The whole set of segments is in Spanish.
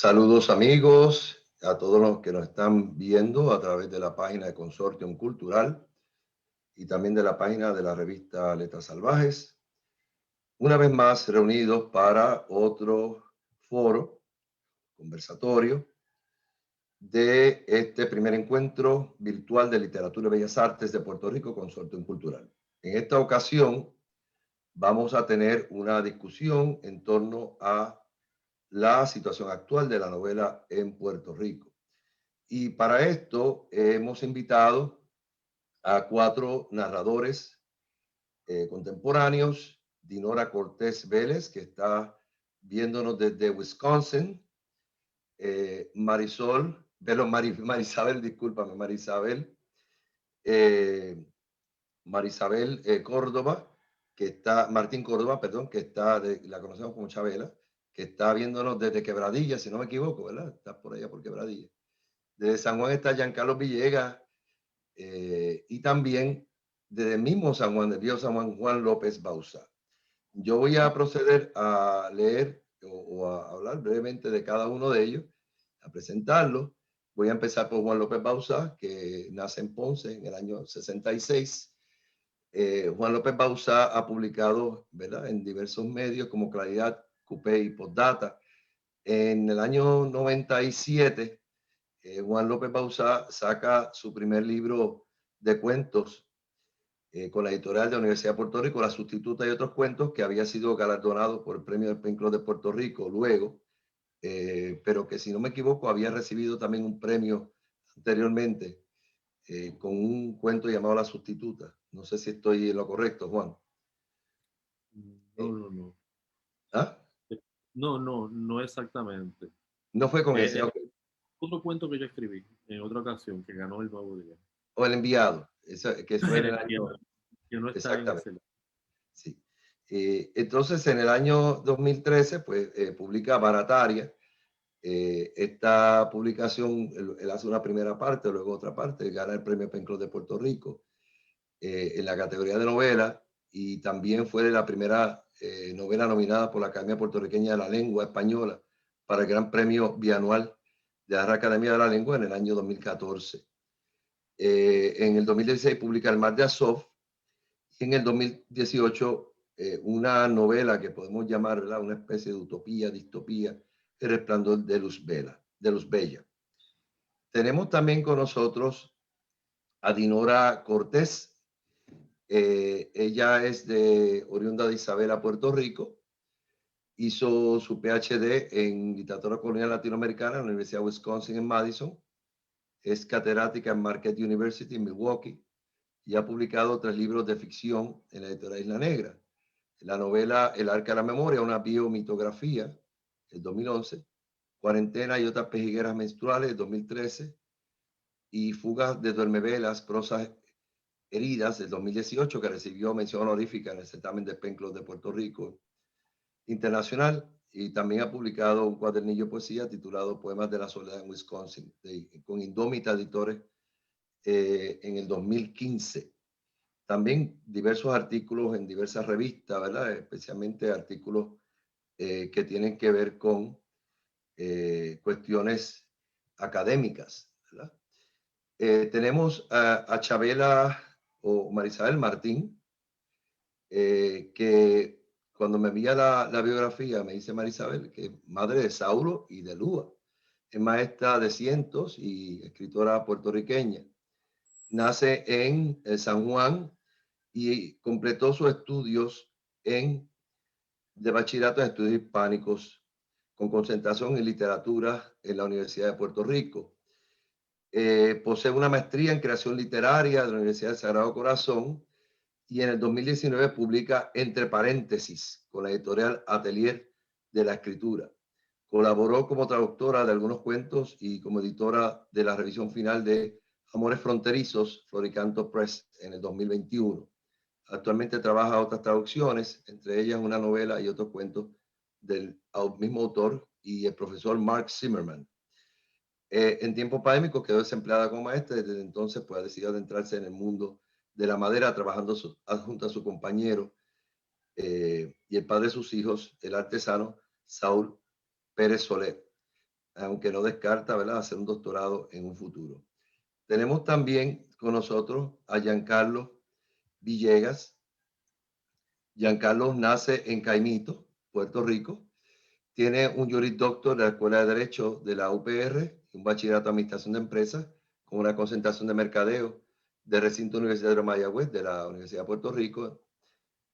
Saludos amigos, a todos los que nos están viendo a través de la página de Consortium Cultural y también de la página de la revista Letras Salvajes. Una vez más reunidos para otro foro, conversatorio, de este primer encuentro virtual de literatura y bellas artes de Puerto Rico, Consortium Cultural. En esta ocasión vamos a tener una discusión en torno a la situación actual de la novela en Puerto Rico. Y para esto hemos invitado a 4 narradores contemporáneos. Dinora Cortés Vélez, que está viéndonos desde Wisconsin. Marisabel, discúlpame, Marisabel Córdoba, que está, Martín Córdoba, perdón, que está, la conocemos como Chabela, que está viéndonos desde Quebradilla, si no me equivoco, ¿verdad? Está por allá por Quebradilla. Desde San Juan está Giancarlo Villegas, y también desde el mismo San Juan, del viejo San Juan, Juan López Bauzá. Yo voy a proceder a leer o a hablar brevemente de cada uno de ellos, a presentarlos. Voy a empezar por Juan López Bauzá, que nace en Ponce en el año 66. Juan López Bauzá ha publicado, ¿verdad?, en diversos medios como Claridad, Coupé y Postdata. En el año 97, Juan López Bauzá saca su primer libro de cuentos con la editorial de la Universidad de Puerto Rico, La Sustituta y otros cuentos, que había sido galardonado por el Premio del Pen Club de Puerto Rico luego, pero que si no me equivoco había recibido también un premio anteriormente con un cuento llamado La Sustituta. No sé si estoy en lo correcto, Juan. No. ¿Ah? No exactamente. No fue con ese, okay. Otro cuento que yo escribí en otra ocasión que ganó el Nuevo Día. O El Enviado, que fue en el año... Que no está en Exactamente, ese. sí. Entonces, en el año 2013, pues, publica Barataria. Esta publicación, él hace una primera parte, luego otra parte, gana el Premio Pen Club de Puerto Rico en la categoría de novela, y también fue la primera novela nominada por la Academia Puertorriqueña de la Lengua Española para el Gran Premio Bianual de la Academia de la Lengua en el año 2014. En el 2016 publica El Mar de Azov, y en el 2018 una novela que podemos llamar, ¿verdad?, una especie de utopía, distopía, El Resplandor de Luz Bella. Tenemos también con nosotros a Dinora Cortés. Ella es oriunda de Isabela, Puerto Rico. Hizo su PhD en literatura colonial latinoamericana en la Universidad de Wisconsin en Madison. Es catedrática en Marquette University en Milwaukee y ha publicado 3 libros de ficción en la editorial Isla Negra. La novela El Arca de la Memoria, una biomitografía, el 2011. Cuarentena y otras pejigueras menstruales, el 2013. Y Fugas de Duermevelas, prosas heridas, del 2018, que recibió mención honorífica en el certamen de Pen Club de Puerto Rico Internacional. Y también ha publicado un cuadernillo de poesía titulado Poemas de la Soledad en Wisconsin, con Indómita Editores en el 2015. También diversos artículos en diversas revistas, ¿verdad?, especialmente artículos que tienen que ver con cuestiones académicas, ¿verdad? Tenemos a Chabela o Marisabel Martín, que cuando me envía la biografía me dice Marisabel que es madre de Saulo y de Lua. Es maestra de cientos y escritora puertorriqueña. Nace en San Juan y completó sus estudios de bachillerato en estudios hispánicos con concentración en literatura en la Universidad de Puerto Rico. Posee una maestría en creación literaria de la Universidad del Sagrado Corazón y en el 2019 publica Entre Paréntesis con la editorial Atelier de la Escritura. Colaboró como traductora de algunos cuentos y como editora de la revisión final de Amores Fronterizos, Floricanto Press, en el 2021. Actualmente trabaja otras traducciones, entre ellas una novela y otros cuentos del mismo autor y el profesor Mark Zimmerman. En tiempos pandémicos quedó desempleada como maestra y desde entonces pues, ha decidido adentrarse en el mundo de la madera, trabajando junto a su compañero y el padre de sus hijos, el artesano Saúl Pérez Soler. aunque no descarta, ¿verdad?, hacer un doctorado en un futuro. Tenemos también con nosotros a Giancarlo Villegas. Giancarlo nace en Caimito, Puerto Rico. Tiene un Juris Doctor de la Escuela de Derecho de la UPR, un bachillerato en Administración de Empresas, con una concentración de mercadeo del recinto universitario de Mayagüez de la Universidad de Puerto Rico,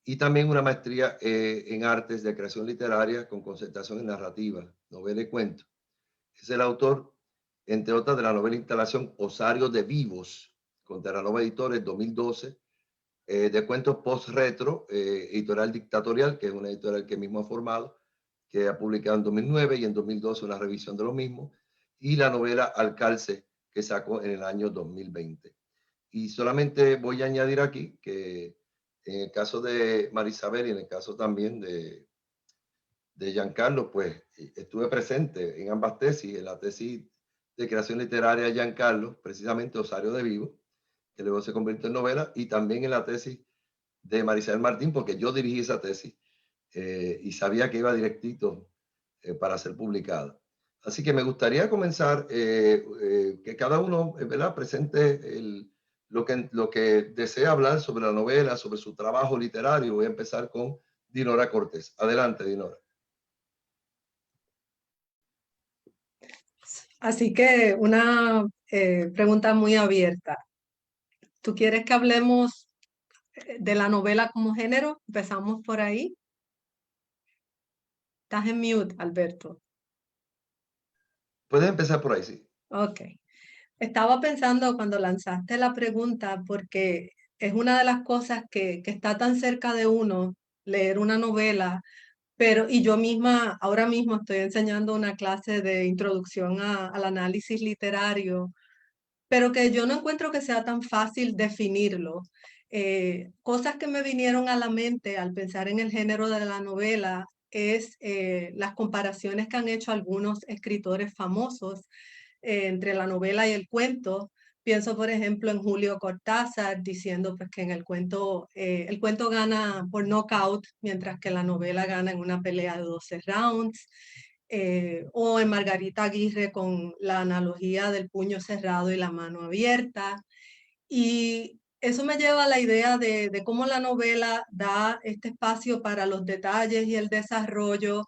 y también una maestría en artes de creación literaria con concentración en narrativa, novela y cuento. Es el autor, entre otras, de la novela Instalación Osario de Vivos, con Terranova Editores 2012, de cuentos post-retro, editorial Dictatorial, que es una editorial que mismo ha formado, que ha publicado en 2009 y en 2012 una revisión de lo mismo, y la novela Alcalce, que sacó en el año 2020. Y solamente voy a añadir aquí que en el caso de Marisabel y en el caso también de Giancarlo, pues estuve presente en ambas tesis, en la tesis de creación literaria de Giancarlo, precisamente Osario de Vivo, que luego se convirtió en novela, y también en la tesis de Marisabel Martín, porque yo dirigí esa tesis y sabía que iba directito para ser publicada. Así que me gustaría comenzar que cada uno, ¿verdad?, presente lo que desea hablar sobre la novela, sobre su trabajo literario. Voy a empezar con Dinora Cortés. Adelante, Dinora. Así que una pregunta muy abierta. ¿Tú quieres que hablemos de la novela como género? Empezamos por ahí. Estás en mute, Alberto. Puedes empezar por ahí, sí. Ok. Estaba pensando cuando lanzaste la pregunta, porque es una de las cosas que está tan cerca de uno, leer una novela, y yo misma, ahora mismo estoy enseñando una clase de introducción al análisis literario, pero que yo no encuentro que sea tan fácil definirlo. Cosas que me vinieron a la mente al pensar en el género de la novela es las comparaciones que han hecho algunos escritores famosos entre la novela y el cuento. Pienso, por ejemplo, en Julio Cortázar diciendo pues, que en el cuento gana por knockout, mientras que la novela gana en una pelea de 12 rounds. O en Margarita Aguirre con la analogía del puño cerrado y la mano abierta. Y eso me lleva a la idea de cómo la novela da este espacio para los detalles y el desarrollo.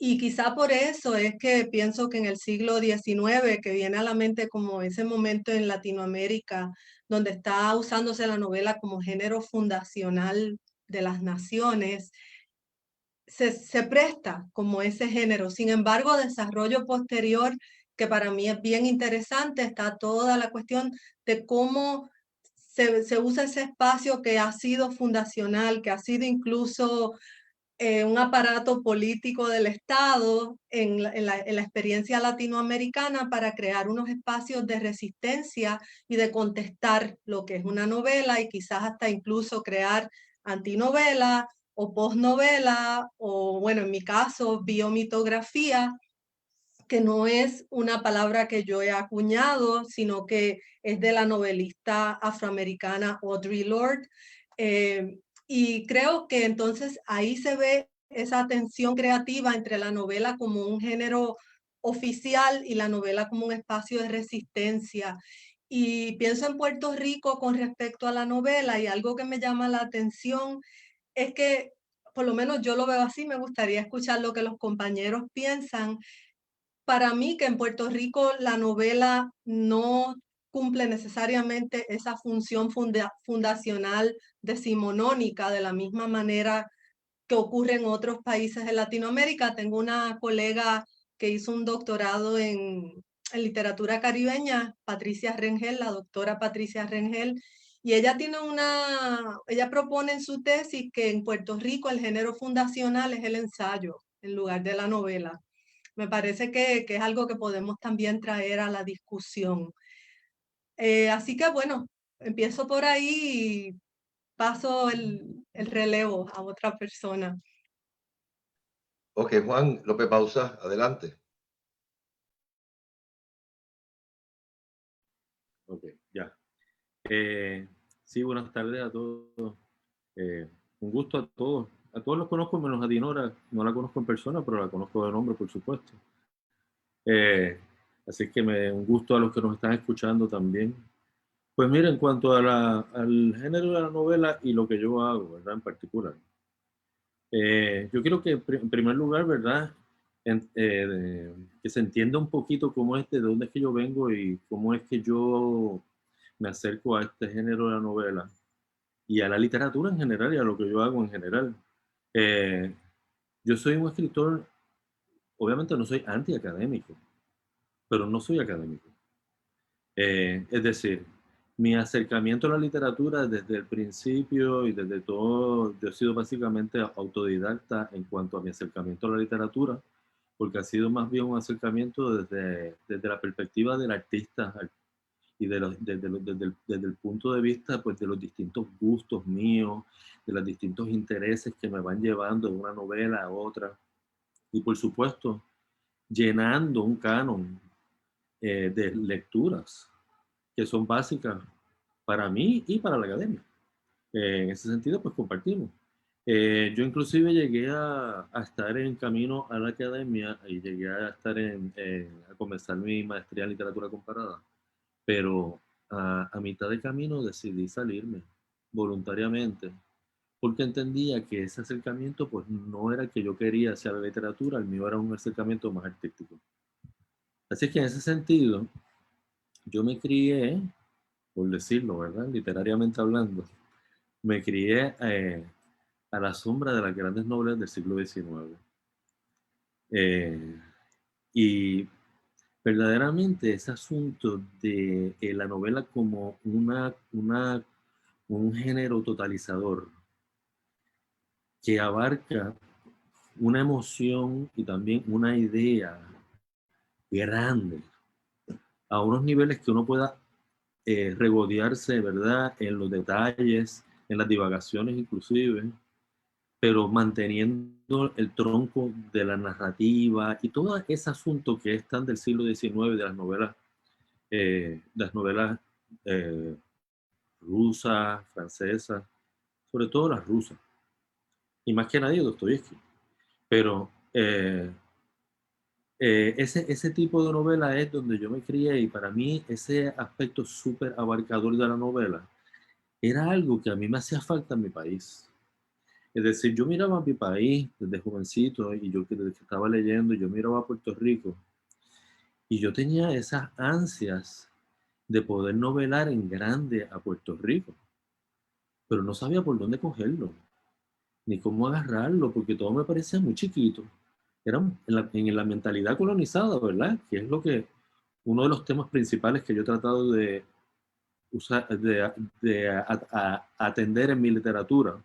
Y quizá por eso es que pienso que en el siglo XIX, que viene a la mente como ese momento en Latinoamérica, donde está usándose la novela como género fundacional de las naciones, se presta como ese género. Sin embargo, desarrollo posterior, que para mí es bien interesante, está toda la cuestión de cómo se usa ese espacio que ha sido fundacional, que ha sido incluso un aparato político del Estado en la experiencia latinoamericana para crear unos espacios de resistencia y de contestar lo que es una novela y quizás hasta incluso crear antinovela o postnovela o, bueno, en mi caso, biomitografía, que no es una palabra que yo he acuñado, sino que es de la novelista afroamericana Audre Lorde. Y creo que entonces ahí se ve esa tensión creativa entre la novela como un género oficial y la novela como un espacio de resistencia. Y pienso en Puerto Rico con respecto a la novela, y algo que me llama la atención es que, por lo menos yo lo veo así, me gustaría escuchar lo que los compañeros piensan. Para mí, que en Puerto Rico la novela no cumple necesariamente esa función fundacional decimonónica de la misma manera que ocurre en otros países de Latinoamérica. Tengo una colega que hizo un doctorado en literatura caribeña, Patricia Rengel, la doctora Patricia Rengel, y ella propone en su tesis que en Puerto Rico el género fundacional es el ensayo en lugar de la novela. Me parece que es algo que podemos también traer a la discusión. Así que bueno, empiezo por ahí y paso el relevo a otra persona. Ok, Juan López Bauza, adelante. Ok, ya. Sí, buenas tardes a todos. Un gusto a todos. A todos los conozco menos a Dinora. No la conozco en persona, pero la conozco de nombre, por supuesto. Así que un gusto a los que nos están escuchando también. Pues mira, en cuanto a al género de la novela y lo que yo hago, ¿verdad? En particular. Yo quiero que en primer lugar, ¿verdad? Que se entienda un poquito cómo es, de dónde es que yo vengo y cómo es que yo me acerco a este género de la novela y a la literatura en general y a lo que yo hago en general. Yo soy un escritor, obviamente no soy antiacadémico, pero no soy académico. Es decir, mi acercamiento a la literatura desde el principio y desde todo, yo he sido básicamente autodidacta en cuanto a mi acercamiento a la literatura, porque ha sido más bien un acercamiento desde la perspectiva del artista y desde el punto de vista pues, de los distintos gustos míos, de los distintos intereses que me van llevando de una novela a otra. Y por supuesto, llenando un canon de lecturas que son básicas para mí y para la academia. En ese sentido, pues compartimos. Yo inclusive llegué a estar en camino a la academia y llegué a estar a comenzar mi maestría en literatura comparada, pero a mitad de camino decidí salirme voluntariamente porque entendía que ese acercamiento pues no era el que yo quería hacia la literatura, el mío era un acercamiento más artístico. Así que en ese sentido, yo me crié, por decirlo, ¿verdad? Literariamente hablando, me crié a la sombra de las grandes novelas del siglo XIX. Y verdaderamente ese asunto de la novela como un género totalizador que abarca una emoción y también una idea grande a unos niveles que uno pueda regodearse, ¿verdad? En los detalles, en las divagaciones inclusive, pero manteniendo el tronco de la narrativa y todo ese asunto que es tan del siglo XIX, de las novelas rusas, francesas, sobre todo las rusas, y más que nadie Dostoyevsky. Pero ese tipo de novela es donde yo me crié y para mí ese aspecto súper abarcador de la novela era algo que a mí me hacía falta en mi país. Es decir, yo miraba a mi país desde jovencito y yo desde que estaba leyendo, yo miraba a Puerto Rico y yo tenía esas ansias de poder novelar en grande a Puerto Rico, pero no sabía por dónde cogerlo, ni cómo agarrarlo, porque todo me parecía muy chiquito. Era en la mentalidad colonizada, ¿verdad? Que es lo que, uno de los temas principales que yo he tratado de usar, atender en mi literatura.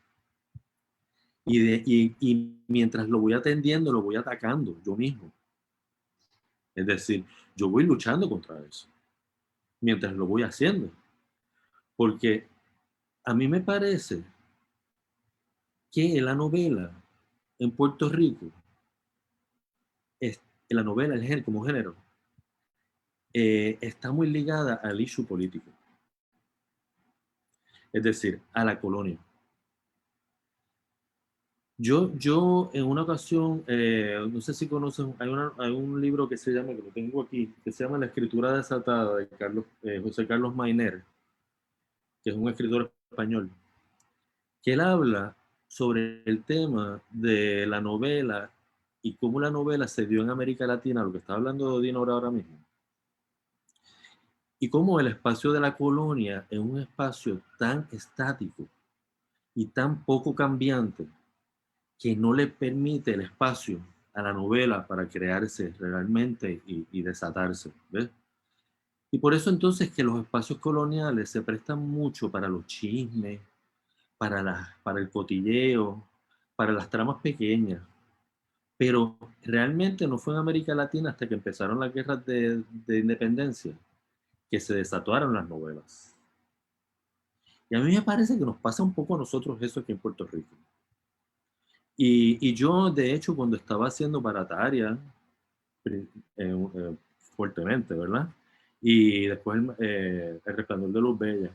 Y mientras lo voy atendiendo, lo voy atacando yo mismo. Es decir, yo voy luchando contra eso, mientras lo voy haciendo. Porque a mí me parece que la novela en Puerto Rico, la novela el género, como género, está muy ligada al issue político. Es decir, a la colonia. Yo en una ocasión, no sé si conocen, hay un libro que se llama, que lo tengo aquí, que se llama La escritura desatada de José Carlos Mayner, que es un escritor español, que él habla sobre el tema de la novela y cómo la novela se dio en América Latina, lo que está hablando Dinora ahora mismo, y cómo el espacio de la colonia es un espacio tan estático y tan poco cambiante que no le permite el espacio a la novela para crearse realmente y desatarse, ¿ves? Y por eso entonces que los espacios coloniales se prestan mucho para los chismes, para el cotilleo, para las tramas pequeñas. Pero realmente no fue en América Latina hasta que empezaron las guerras de independencia que se desataron las novelas. Y a mí me parece que nos pasa un poco a nosotros eso aquí en Puerto Rico. Y yo, de hecho, cuando estaba haciendo Barataria, fuertemente, ¿verdad? Y después El Resplandor de Luz Bella.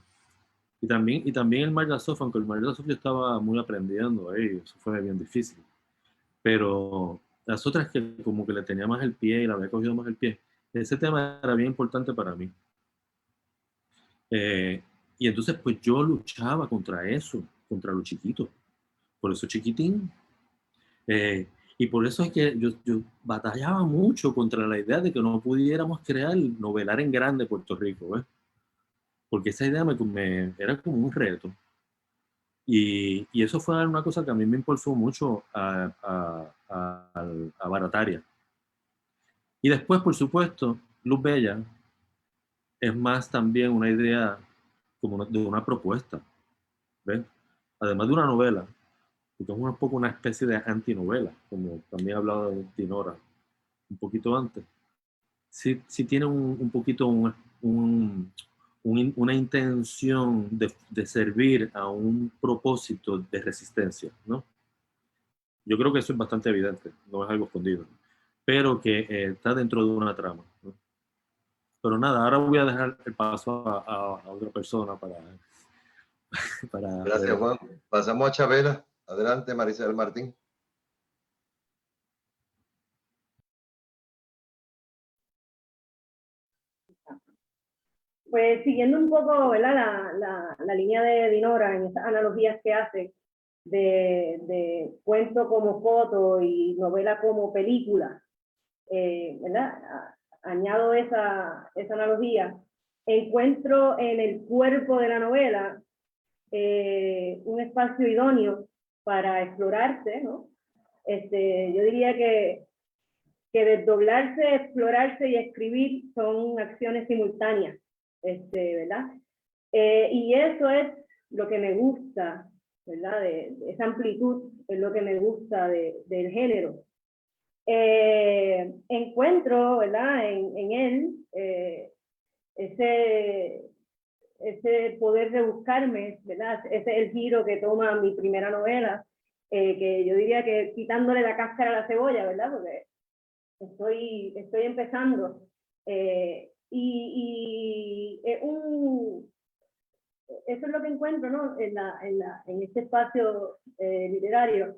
Y también el Mar de Azov, aunque el Mar de Azov yo estaba muy aprendiendo, eso fue bien difícil. Pero las otras que como que le tenía más el pie y le había cogido más el pie. Ese tema era bien importante para mí. Y entonces pues yo luchaba contra eso, contra lo chiquito. Por eso chiquitín. Y por eso es que yo batallaba mucho contra la idea de que no pudiéramos crear novelar en grande Puerto Rico, ¿ves? Porque esa idea era como un reto. Y eso fue una cosa que a mí me impulsó mucho a Barataria. Y después, por supuesto, Luz Bella es más también una idea como de una propuesta, ¿ves? Además de una novela, porque es un poco una especie de antinovela, como también he hablado de Dinora un poquito antes. Sí, sí tiene un poquito una intención de servir a un propósito de resistencia, ¿no? Yo creo que eso es bastante evidente, no es algo escondido, pero que está dentro de una trama, ¿no? Pero nada, ahora voy a dejar el paso a otra persona para Gracias, Juan. Pasamos a Chabela. Adelante, Maricel Martín. Pues siguiendo un poco, ¿verdad? La línea de Dinora en estas analogías que hace de cuento como foto y novela como película, ¿verdad? Añado esa analogía. Encuentro en el cuerpo de la novela un espacio idóneo para explorarse, ¿no? Yo diría que desdoblarse, explorarse y escribir son acciones simultáneas, ¿verdad? Y eso es lo que me gusta, ¿verdad? De esa amplitud es lo que me gusta del género. Encuentro, ¿verdad? En él ese poder de buscarme, ¿verdad? Ese es el giro que toma mi primera novela, que yo diría que quitándole la cáscara a la cebolla, ¿verdad? Porque estoy empezando. Eso es lo que encuentro, ¿no? En este espacio literario,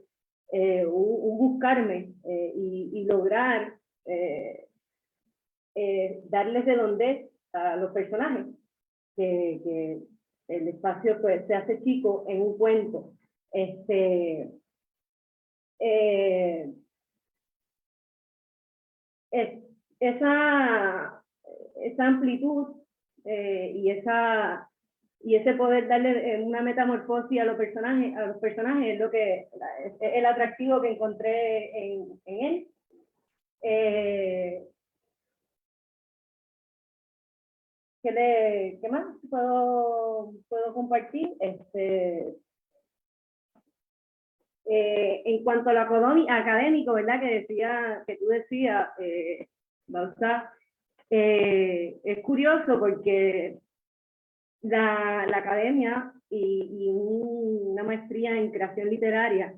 un buscarme y lograr darles de dónde a los personajes, que el espacio pues se hace chico en un cuento. Esa amplitud y ese poder darle una metamorfosis a los personajes es lo que es el atractivo que encontré en él. ¿Qué más puedo compartir? En cuanto a lo académico, ¿verdad? Que tú decías, Bausa, es curioso porque la academia y una maestría en creación literaria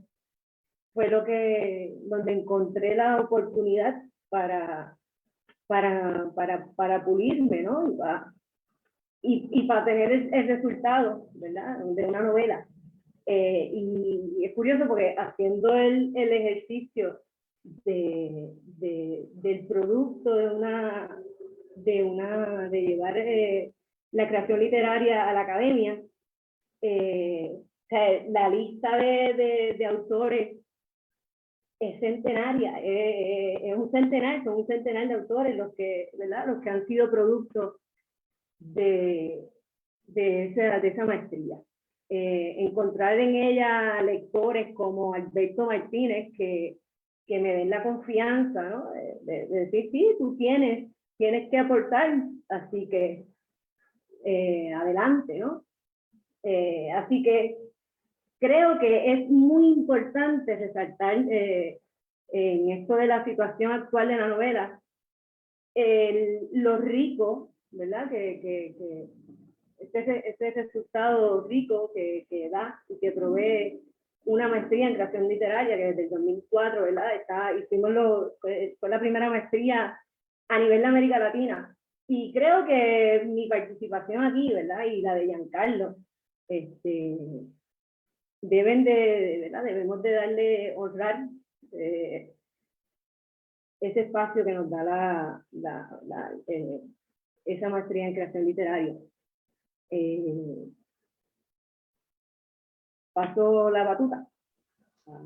fue donde encontré la oportunidad para pulirme, ¿no? Y para tener el resultado, ¿verdad? De una novela. Y es curioso porque haciendo el ejercicio del producto de llevar la creación literaria a la academia, o sea, la lista de autores es centenaria, son un centenar de autores los que han sido productos de esa maestría. Encontrar en ella lectores como Alberto Martínez que me den la confianza, ¿no? de decir, sí, tú tienes que aportar, así que adelante, ¿no? Así que creo que es muy importante resaltar en esto de la situación actual de la novela lo rico, ¿verdad? Este resultado rico que da y que provee una maestría en creación literaria que desde el 2004, ¿verdad? Fue la primera maestría a nivel de América Latina. Y creo que mi participación aquí, ¿verdad? Y la de Giancarlo, debemos de darle, honrar ese espacio que nos da esa maestría en creación literaria. Paso la batuta.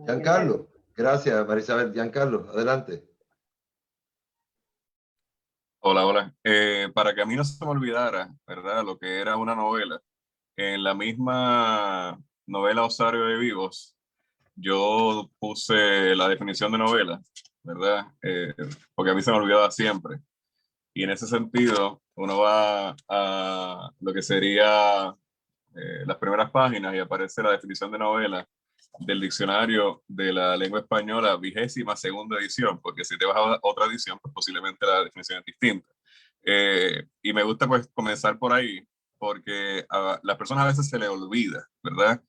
Giancarlo, gracias Marisabel. Giancarlo, adelante. Hola, hola. Para que a mí no se me olvidara, ¿verdad? Lo que era una novela. En la misma novela Osario de Vivos, yo puse la definición de novela, ¿verdad? Porque a mí se me olvidaba siempre. Y en ese sentido, uno va a lo que sería las primeras páginas y aparece la definición de novela del diccionario de la lengua española, 22ª edición, porque si te vas a otra edición, pues posiblemente la definición es distinta. Y me gusta pues comenzar por ahí, porque a las personas a veces se les olvida, ¿verdad?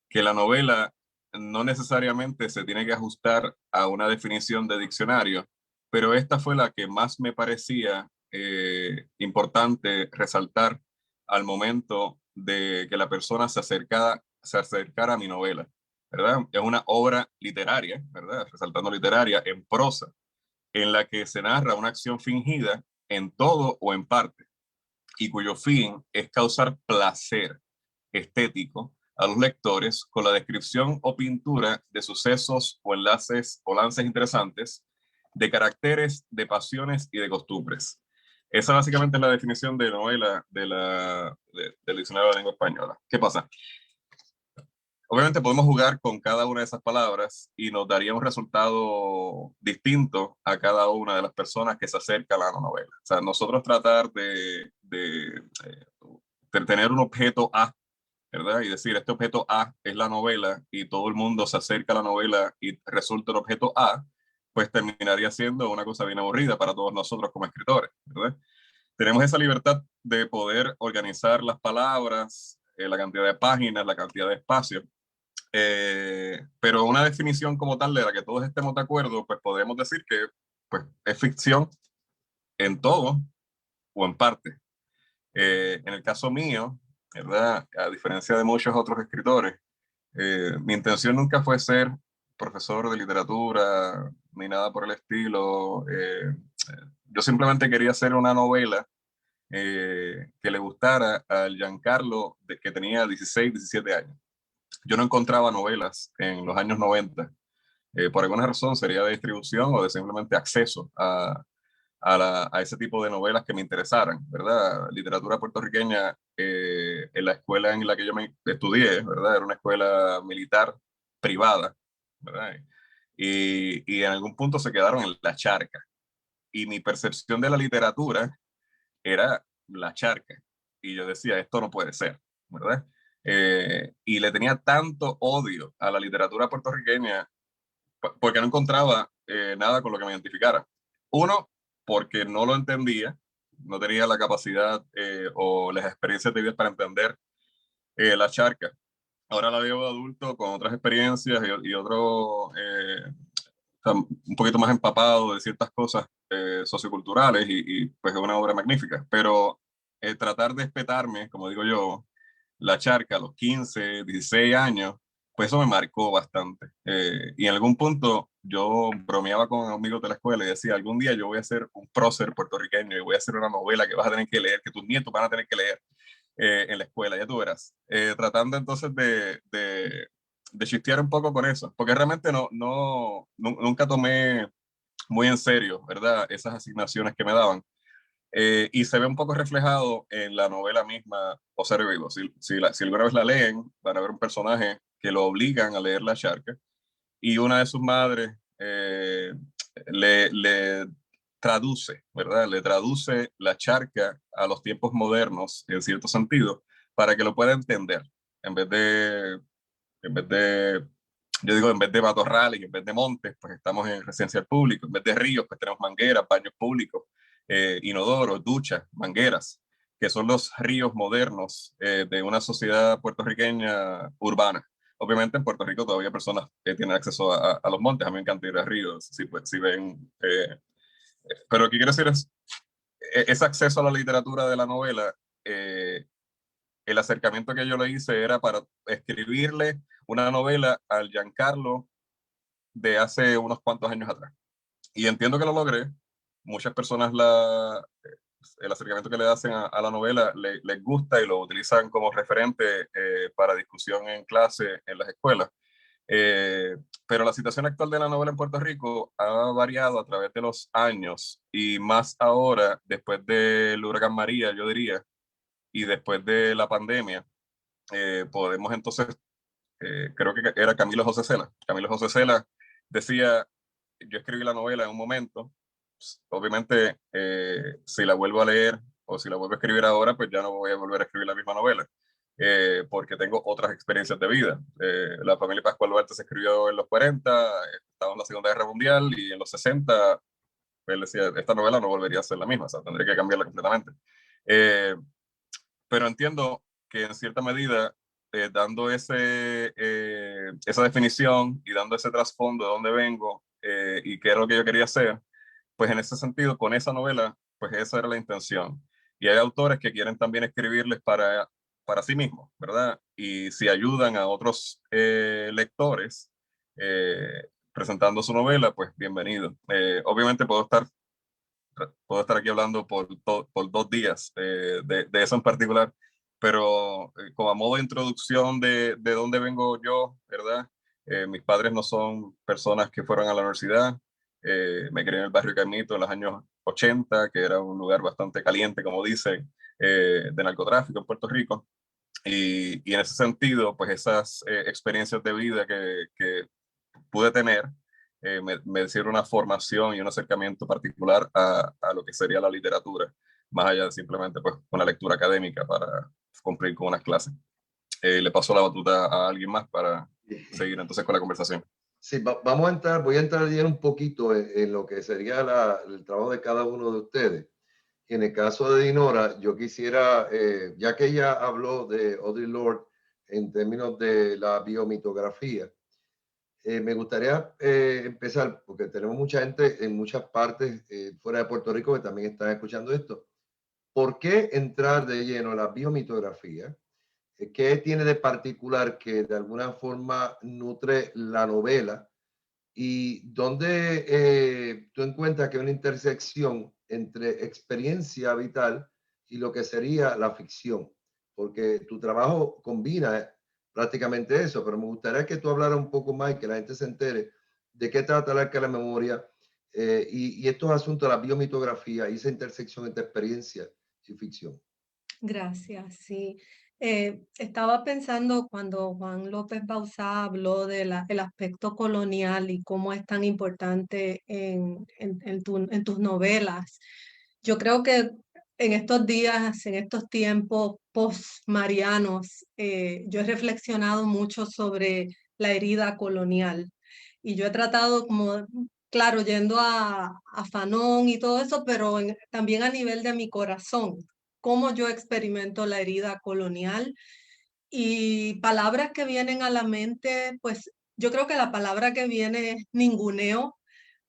Que la novela no necesariamente se tiene que ajustar a una definición de diccionario, pero esta fue la que más me parecía importante resaltar al momento de que la persona se acercara a mi novela, ¿verdad? Es una obra literaria, ¿verdad? Resaltando literaria, en prosa, en la que se narra una acción fingida en todo o en parte, y cuyo fin es causar placer estético a los lectores con la descripción o pintura de sucesos o enlaces o lances interesantes, de caracteres, de pasiones y de costumbres. Esa básicamente es la definición de novela del diccionario de la lengua española. ¿Qué pasa? Obviamente podemos jugar con cada una de esas palabras y nos daría un resultado distinto a cada una de las personas que se acerca a la novela. O sea, nosotros tratar de tener un objeto A, ¿verdad? Y decir, este objeto A es la novela y todo el mundo se acerca a la novela y resulta el objeto A, pues terminaría siendo una cosa bien aburrida para todos nosotros como escritores, ¿verdad? Tenemos esa libertad de poder organizar las palabras, la cantidad de páginas, la cantidad de espacios. Pero una definición como tal de la que todos estemos de acuerdo, pues podemos decir que pues, es ficción en todo o en parte. En el caso mío, ¿verdad? A diferencia de muchos otros escritores, mi intención nunca fue ser profesor de literatura ni nada por el estilo. Yo simplemente quería hacer una novela que le gustara al Giancarlo que tenía 16, 17 años. Yo no encontraba novelas en los años 90. Por alguna razón sería de distribución o de simplemente acceso a ese tipo de novelas que me interesaran, ¿verdad? Literatura puertorriqueña, en la escuela en la que yo me estudié, ¿verdad? Era una escuela militar privada, ¿verdad? Y en algún punto se quedaron en la charca. Y mi percepción de la literatura era la charca. Y yo decía, esto no puede ser, ¿verdad? Y le tenía tanto odio a la literatura puertorriqueña porque no encontraba nada con lo que me identificara. Uno, porque no lo entendía, no tenía la capacidad o las experiencias de vida para entender la charca. Ahora la veo de adulto con otras experiencias y otro, un poquito más empapado de ciertas cosas socioculturales y pues es una obra magnífica. Pero tratar de espetarme, como digo yo, la charca a los 15, 16 años, pues eso me marcó bastante. Y en algún punto yo bromeaba con amigos de la escuela y decía, algún día yo voy a ser un prócer puertorriqueño y voy a hacer una novela que vas a tener que leer, que tus nietos van a tener que leer en la escuela, ya tú verás. Tratando entonces de chistear un poco con eso, porque realmente nunca tomé muy en serio, ¿verdad? Esas asignaciones que me daban. Y se ve un poco reflejado en la novela misma, Osario Vivo. Si alguna vez la leen, van a ver un personaje que lo obligan a leer la charca y una de sus madres le traduce, ¿verdad? Le traduce la charca a los tiempos modernos, en cierto sentido, para que lo pueda entender. En vez de yo digo, en vez de matorrales y en vez de montes, pues estamos en residencial público. En vez de ríos, pues tenemos mangueras, baños públicos, inodoros, duchas, mangueras, que son los ríos modernos de una sociedad puertorriqueña urbana. Obviamente en Puerto Rico todavía personas tienen acceso a los montes. A mí me encanta ir a ríos, si ven. Pero lo que quiero decir es, ese acceso a la literatura de la novela, el acercamiento que yo le hice era para escribirle una novela al Giancarlo de hace unos cuantos años atrás. Y entiendo que lo logré. Muchas personas el acercamiento que le hacen a la novela les gusta y lo utilizan como referente para discusión en clase en las escuelas. Pero la situación actual de la novela en Puerto Rico ha variado a través de los años y más ahora, después del huracán María, yo diría, y después de la pandemia, podemos entonces, creo que era Camilo José Cela. Camilo José Cela decía, yo escribí la novela en un momento, obviamente si la vuelvo a leer o si la vuelvo a escribir ahora, pues ya no voy a volver a escribir la misma novela, porque tengo otras experiencias de vida. La familia Pascual Duarte se escribió en los 40, estaba en la Segunda Guerra Mundial, y en los 60, él decía, esta novela no volvería a ser la misma, o sea, tendría que cambiarla completamente. Pero entiendo que en cierta medida, dando esa definición y dando ese trasfondo de dónde vengo y qué era lo que yo quería hacer, pues en ese sentido, con esa novela, pues esa era la intención. Y hay autores que quieren también escribirles para sí mismos, ¿verdad? Y si ayudan a otros lectores presentando su novela, pues bienvenido. Obviamente puedo estar aquí hablando por 2 días de eso en particular, pero como a modo de introducción de dónde vengo yo, ¿verdad? Mis padres no son personas que fueron a la universidad. Me crié en el barrio Caimito en los años 80, que era un lugar bastante caliente, como dicen, de narcotráfico en Puerto Rico. Y en ese sentido, pues esas experiencias de vida que pude tener, me hicieron una formación y un acercamiento particular a lo que sería la literatura, más allá de simplemente pues, una lectura académica para cumplir con unas clases. Le paso la batuta a alguien más para seguir entonces con la conversación. Sí, voy a entrar ya un poquito en lo que sería el trabajo de cada uno de ustedes. En el caso de Dinora, yo quisiera, ya que ella habló de Audre Lorde en términos de la biomitografía, me gustaría empezar, porque tenemos mucha gente en muchas partes fuera de Puerto Rico que también están escuchando esto. ¿Por qué entrar de lleno a la biomitografía? ¿Qué tiene de particular que de alguna forma nutre la novela? ¿Y dónde tú encuentras que hay una intersección entre experiencia vital y lo que sería la ficción? Porque tu trabajo combina prácticamente eso, pero me gustaría que tú hablaras un poco más y que la gente se entere de qué trata el Arca de la Memoria y estos asuntos de la biomitografía y esa intersección entre experiencia y ficción. Gracias, sí. Estaba pensando cuando Juan López Bauzá habló del aspecto colonial y cómo es tan importante en tus novelas. Yo creo que en estos días, en estos tiempos post-marianos, yo he reflexionado mucho sobre la herida colonial y yo he tratado como, claro, yendo a Fanon y todo eso, pero también a nivel de mi corazón cómo yo experimento la herida colonial y palabras que vienen a la mente, pues yo creo que la palabra que viene es ninguneo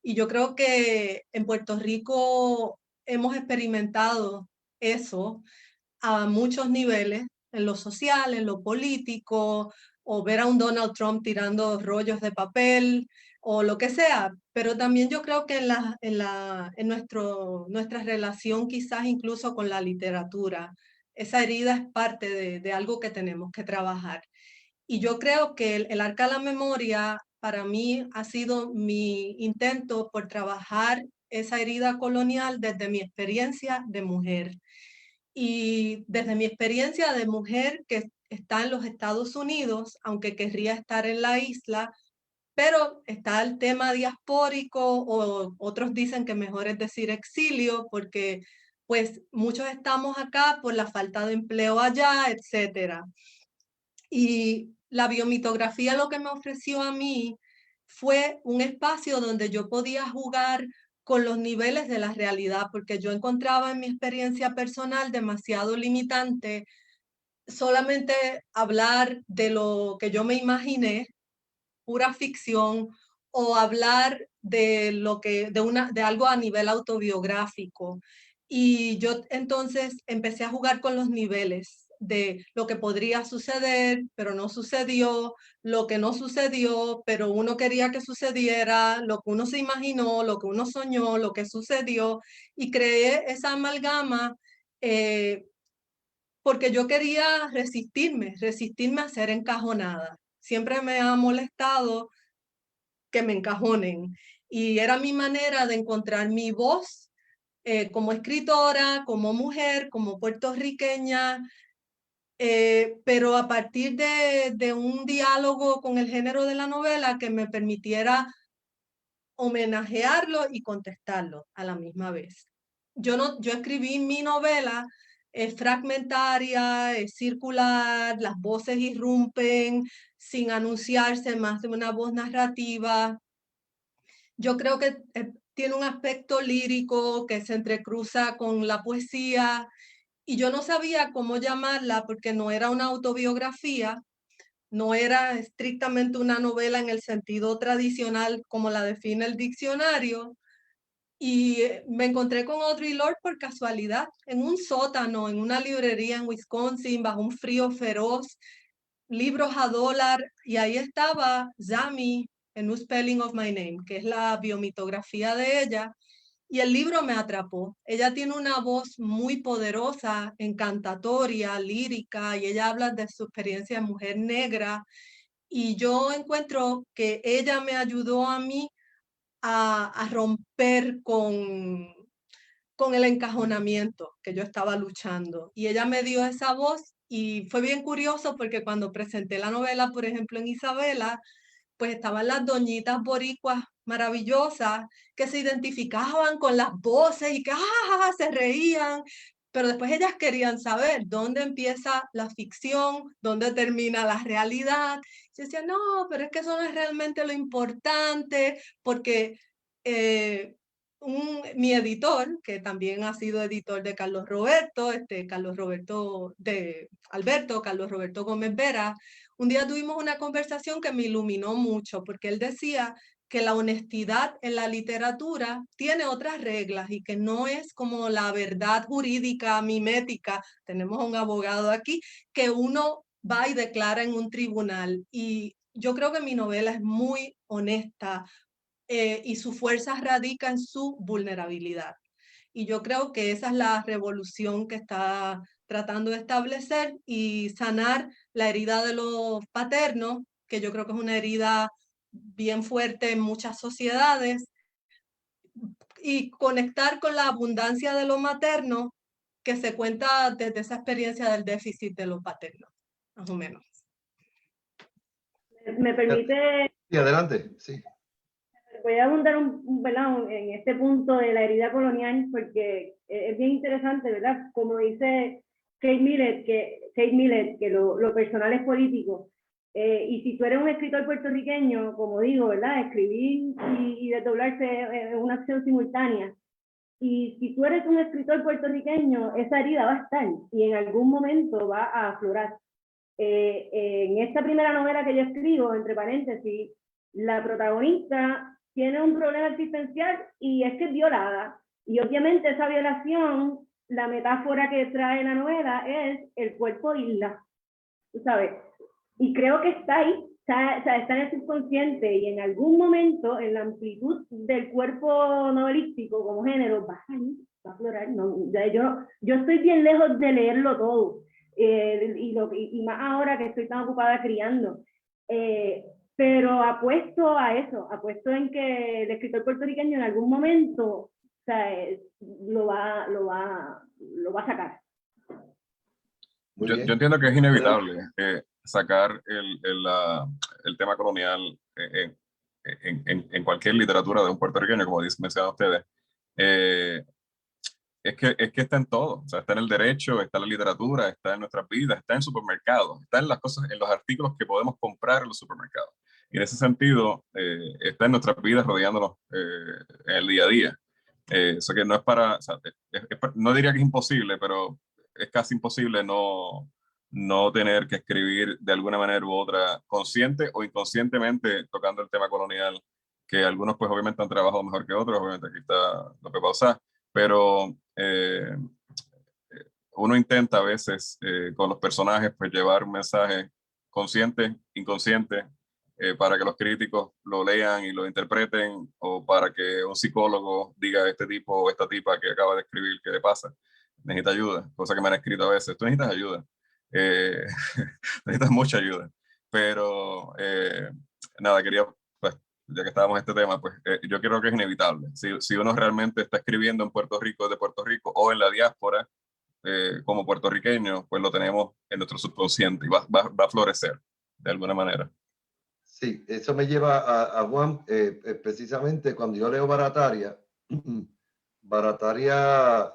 y yo creo que en Puerto Rico hemos experimentado eso a muchos niveles, en lo social, en lo político, o ver a un Donald Trump tirando rollos de papel o lo que sea, pero también yo creo que nuestra relación quizás incluso con la literatura, esa herida es parte de algo que tenemos que trabajar. Y yo creo que el Arca de la Memoria para mí ha sido mi intento por trabajar esa herida colonial desde mi experiencia de mujer. Y desde mi experiencia de mujer que está en los Estados Unidos, aunque querría estar en la isla, pero está el tema diaspórico o otros dicen que mejor es decir exilio porque pues muchos estamos acá por la falta de empleo allá, etcétera. Y la biomitografía lo que me ofreció a mí fue un espacio donde yo podía jugar con los niveles de la realidad, porque yo encontraba en mi experiencia personal demasiado limitante solamente hablar de lo que yo me imaginé, pura ficción, o hablar de de algo a nivel autobiográfico. Y yo entonces empecé a jugar con los niveles de lo que podría suceder, pero no sucedió, lo que no sucedió, pero uno quería que sucediera, lo que uno se imaginó, lo que uno soñó, lo que sucedió, y creé esa amalgama porque yo quería resistirme a ser encajonada. Siempre me ha molestado que me encajonen, y era mi manera de encontrar mi voz como escritora, como mujer, como puertorriqueña, pero a partir de un diálogo con el género de la novela que me permitiera homenajearlo y contestarlo a la misma vez. Yo escribí mi novela, es fragmentaria, es circular, las voces irrumpen sin anunciarse más de una voz narrativa. Yo creo que tiene un aspecto lírico que se entrecruza con la poesía, y yo no sabía cómo llamarla porque no era una autobiografía, no era estrictamente una novela en el sentido tradicional como la define el diccionario. Y me encontré con Audre Lorde por casualidad, en un sótano, en una librería en Wisconsin, bajo un frío feroz, libros a $1, y ahí estaba Zami, A New Spelling of My Name, que es la biomitografía de ella, y el libro me atrapó. Ella tiene una voz muy poderosa, encantatoria, lírica, y ella habla de su experiencia de mujer negra, y yo encuentro que ella me ayudó a mí a romper con el encajonamiento que yo estaba luchando. Y ella me dio esa voz, y fue bien curioso porque cuando presenté la novela, por ejemplo, en Isabela, pues estaban las doñitas boricuas maravillosas que se identificaban con las voces y que se reían, pero después ellas querían saber dónde empieza la ficción, dónde termina la realidad. Yo decía, no, pero es que eso no es realmente lo importante, porque mi editor, que también ha sido editor de Carlos Roberto, Carlos Roberto Gómez Vera, un día tuvimos una conversación que me iluminó mucho, porque él decía que la honestidad en la literatura tiene otras reglas y que no es como la verdad jurídica, mimética, tenemos un abogado aquí, que uno va y declara en un tribunal. Y yo creo que mi novela es muy honesta, y su fuerza radica en su vulnerabilidad. Y yo creo que esa es la revolución que está tratando de establecer y sanar la herida de lo paterno, que yo creo que es una herida bien fuerte en muchas sociedades, y conectar con la abundancia de lo materno que se cuenta desde esa experiencia del déficit de lo paterno, más o menos. Me permite... Sí, adelante, sí. Voy a abundar ¿verdad? En este punto de la herida colonial, porque es bien interesante, ¿verdad? Como dice Kate Millett, que lo personal es político. Y si tú eres un escritor puertorriqueño, como digo, ¿verdad? Escribir y desdoblarse es una acción simultánea. Y si tú eres un escritor puertorriqueño, esa herida va a estar y en algún momento va a aflorar. En esta primera novela que yo escribo, entre paréntesis, la protagonista tiene un problema existencial y es que es violada. Y obviamente esa violación, la metáfora que trae la novela es el cuerpo isla, tú sabes. Y creo que está ahí, está en el subconsciente, y en algún momento, en la amplitud del cuerpo novelístico como género, va a salir, va a aflorar. No, yo estoy bien lejos de leerlo todo, y más ahora que estoy tan ocupada criando. Pero apuesto a eso, apuesto en que el escritor puertorriqueño en algún momento, o sea, lo va a sacar. Yo entiendo que es inevitable sacar el tema colonial en cualquier literatura de un puertorriqueño, como mencionan ustedes. Es que está en todo, o sea, está en el derecho, está en la literatura, está en nuestras vidas, está en supermercados, está en las cosas, en los artículos que podemos comprar en los supermercados. Y en ese sentido, está en nuestras vidas rodeándonos en el día a día. Eso que no es para, o sea, no diría que es imposible, pero es casi imposible no tener que escribir de alguna manera u otra, consciente o inconscientemente, tocando el tema colonial, que algunos pues obviamente han trabajado mejor que otros, obviamente aquí está lo que pasa, pero uno intenta a veces con los personajes pues llevar un mensaje consciente, inconsciente, para que los críticos lo lean y lo interpreten, o para que un psicólogo diga este tipo o esta tipa que acaba de escribir qué le pasa, necesita ayuda, cosa que me han escrito a veces, tú necesitas ayuda, necesitas mucha ayuda, pero nada, quería, pues, ya que estábamos en este tema, pues yo creo que es inevitable, si uno realmente está escribiendo en Puerto Rico, de Puerto Rico, o en la diáspora, como puertorriqueño, pues lo tenemos en nuestro subconsciente y va a florecer de alguna manera. Sí, eso me lleva a Juan, precisamente cuando yo leo Barataria, Barataria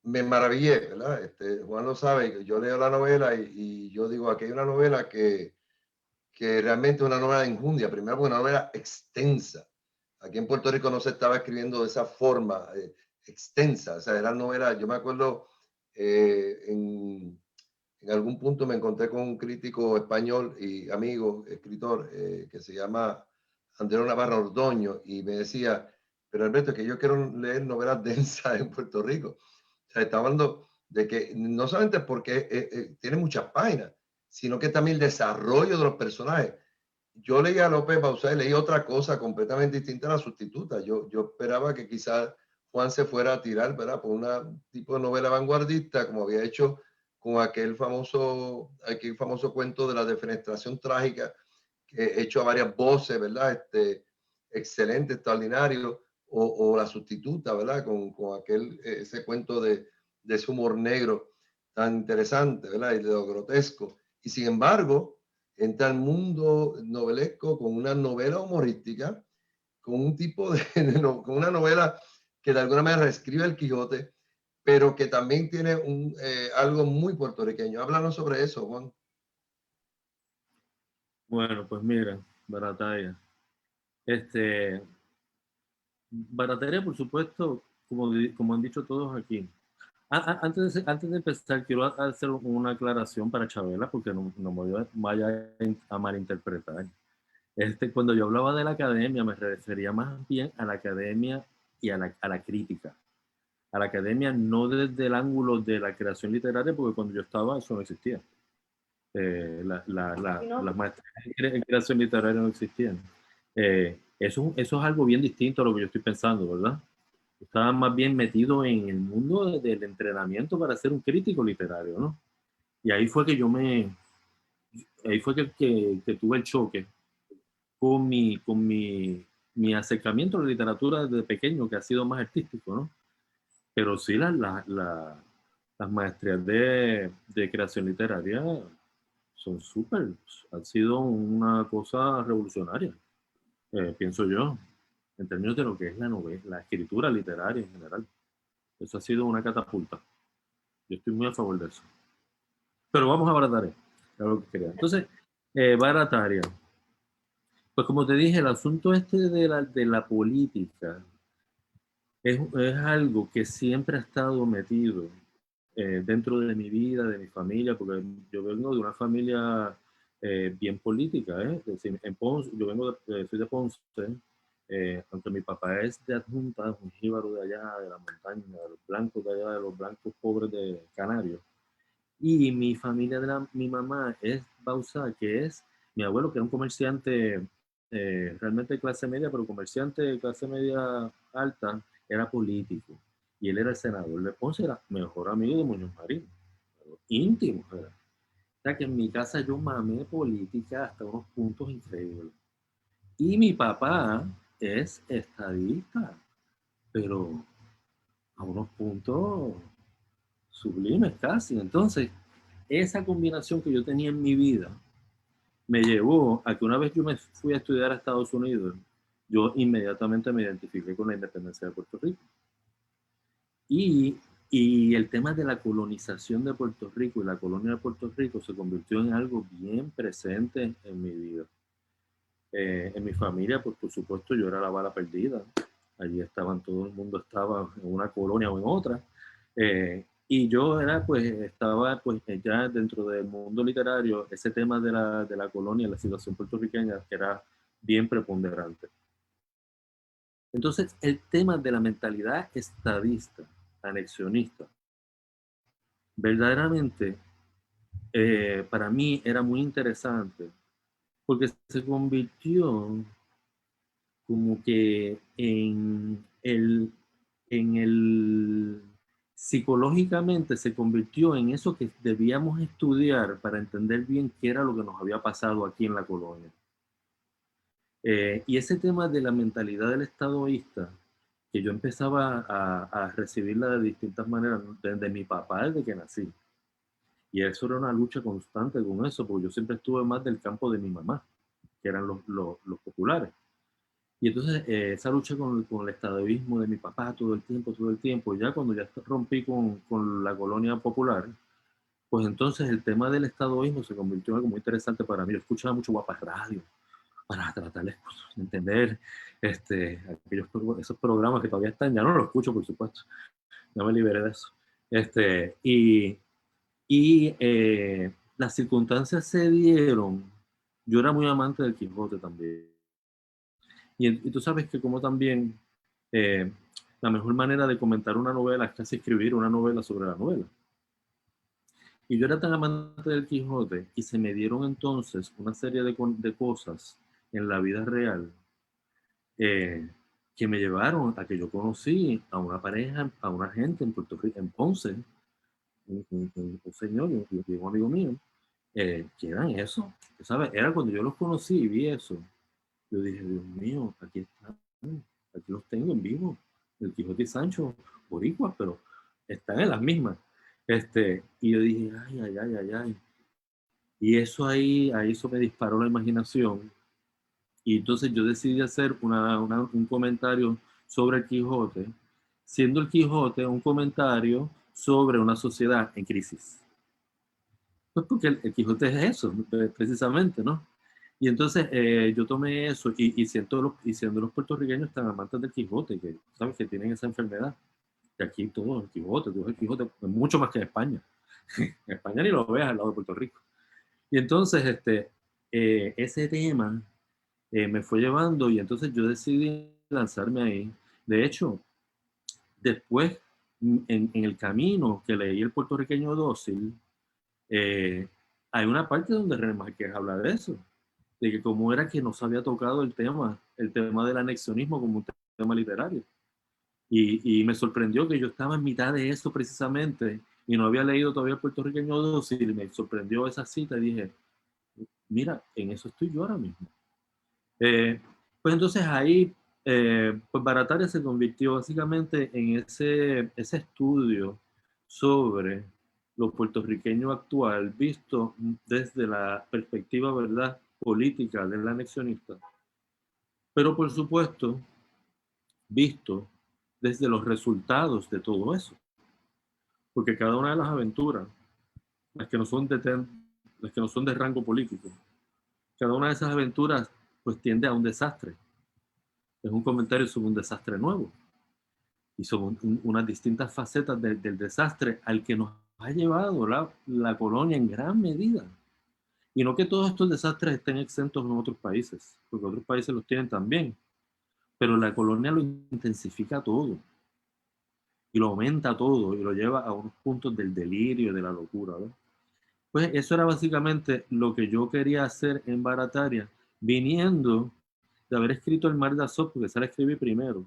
me maravillé, ¿verdad? Juan lo sabe, yo leo la novela y yo digo, aquí hay una novela que realmente es una novela de enjundia, primero porque una novela extensa. Aquí en Puerto Rico no se estaba escribiendo de esa forma extensa, o sea, eran novelas, yo me acuerdo en algún punto me encontré con un crítico español y amigo, escritor, que se llama Andrés Navarro Ordoño, y me decía, pero Alberto, es que yo quiero leer novelas densas en Puerto Rico. O sea, está hablando de que no solamente porque tiene muchas páginas, sino que también el desarrollo de los personajes. Yo leí a López Bauzá y leí otra cosa completamente distinta a La Sustituta. Yo esperaba que quizás Juan se fuera a tirar, ¿verdad? Por un tipo de novela vanguardista, como había hecho con aquel famoso cuento de la defenestración trágica, que hecho a varias voces, ¿verdad? Excelente, extraordinario, o La Sustituta, ¿verdad? Con ese cuento de ese humor negro tan interesante, ¿verdad? Y de lo grotesco. Y sin embargo, entra al mundo novelesco con una novela humorística, con un tipo con una novela que de alguna manera reescribe el Quijote, pero que también tiene algo muy puertorriqueño. Háblanos sobre eso, Juan. Bueno, pues mira, Barataria. Barataria, por supuesto, como han dicho todos aquí. Antes de empezar, quiero hacer una aclaración para Chabela, porque no me vaya a malinterpretar. Cuando yo hablaba de la academia, me refería más bien a la academia y a la crítica. A la academia no desde el ángulo de la creación literaria, porque cuando yo estaba eso no existía. Las maestrías en creación literaria no existían. Eso es algo bien distinto a lo que yo estoy pensando, ¿verdad? Estaba más bien metido en el mundo del entrenamiento para ser un crítico literario, ¿no? Y ahí fue que ahí fue que tuve el choque con mi acercamiento a la literatura desde pequeño, que ha sido más artístico, ¿no? Pero sí, las maestrías de creación literaria son han sido una cosa revolucionaria, pienso yo, en términos de lo que es la novela, la escritura literaria en general. Eso ha sido una catapulta. Yo estoy muy a favor de eso. Pero vamos a Barataria, era lo que quería. Entonces, Barataria. Pues como te dije, el asunto de la política es algo que siempre ha estado metido dentro de mi vida, de mi familia, porque yo vengo de una familia bien política. Es decir, en Ponce, soy de Ponce, aunque mi papá es de Adjunta, es un jíbaro de allá, de la montaña, de los blancos de allá, de los blancos pobres de Canarios. Y mi familia mi mamá es Bauzá, que es mi abuelo, que era un comerciante realmente de clase media, pero comerciante de clase media alta, era político. Y él era el senador de Ponce, era mejor amigo de Muñoz Marín, íntimo. Era. O sea que en mi casa yo mamé política hasta unos puntos increíbles. Y mi papá es estadista, pero a unos puntos sublimes casi. Entonces, esa combinación que yo tenía en mi vida me llevó a que una vez yo me fui a estudiar a Estados Unidos, yo inmediatamente me identifiqué con la independencia de Puerto Rico. Y el tema de la colonización de Puerto Rico y la colonia de Puerto Rico se convirtió en algo bien presente en mi vida. En mi familia, pues por supuesto yo era la bala perdida. Allí todo el mundo estaba en una colonia o en otra. Y yo estaba ya dentro del mundo literario, ese tema de la colonia, la situación puertorriqueña, que era bien preponderante. Entonces, el tema de la mentalidad estadista, anexionista, verdaderamente para mí era muy interesante porque se convirtió como que psicológicamente se convirtió en eso que debíamos estudiar para entender bien qué era lo que nos había pasado aquí en la colonia. Y ese tema de la mentalidad del estadoísta, que yo empezaba a recibirla de distintas maneras, desde mi papá, desde que nací. Y eso era una lucha constante con eso, porque yo siempre estuve más del campo de mi mamá, que eran los populares. Y entonces esa lucha con el estadoísmo de mi papá todo el tiempo, ya cuando ya rompí con la colonia popular, pues entonces el tema del estadoísmo se convirtió en algo muy interesante para mí. Yo escuchaba mucho Guapas Radio para tratar de entender esos programas que todavía están, ya no los escucho, por supuesto, ya me liberé de eso. Las circunstancias se dieron, yo era muy amante del Quijote también. Y tú sabes que como también la mejor manera de comentar una novela es casi escribir una novela sobre la novela. Y yo era tan amante del Quijote y se me dieron entonces una serie de cosas en la vida real que me llevaron a que yo conocí a una pareja, a una gente en Puerto Rico, en Ponce, un señor y un amigo mío, que eran eso, ¿sabes? Era cuando yo los conocí y vi eso. Yo dije, Dios mío, aquí están, aquí los tengo en vivo. El Quijote y Sancho, boricuas, pero están en las mismas. Y yo dije, ay. Y eso ahí eso me disparó la imaginación. Y entonces yo decidí hacer un comentario sobre el Quijote, siendo el Quijote un comentario sobre una sociedad en crisis. Pues porque el Quijote es eso, precisamente, ¿no? Y entonces yo tomé eso y siendo los puertorriqueños tan amantes del Quijote, que sabes que tienen esa enfermedad, que aquí todo el Quijote, mucho más que en España. En España ni lo veas al lado de Puerto Rico. Y entonces ese tema me fue llevando y entonces yo decidí lanzarme ahí. De hecho, después, en el camino que leí El puertorriqueño dócil, hay una parte donde René Márquez habla de eso, de que cómo era que nos había tocado el tema del anexionismo como un tema literario. Y me sorprendió que yo estaba en mitad de eso precisamente y no había leído todavía El puertorriqueño dócil y me sorprendió esa cita y dije, mira, en eso estoy yo ahora mismo. Pues entonces ahí, pues Barataria se convirtió básicamente en ese estudio sobre lo puertorriqueño actual visto desde la perspectiva, ¿verdad?, política del anexionista, pero por supuesto visto desde los resultados de todo eso, porque cada una de las aventuras, las que no son de rango político, cada una de esas aventuras pues tiende a un desastre. Es un comentario sobre un desastre nuevo y sobre unas distintas facetas del desastre al que nos ha llevado la colonia en gran medida. Y no que todos estos desastres estén exentos en otros países, porque otros países los tienen también, pero la colonia lo intensifica todo y lo aumenta todo y lo lleva a unos puntos del delirio, de la locura, ¿verdad? Pues eso era básicamente lo que yo quería hacer en Barataria, viniendo de haber escrito El mar de Azov, porque esa la escribí primero,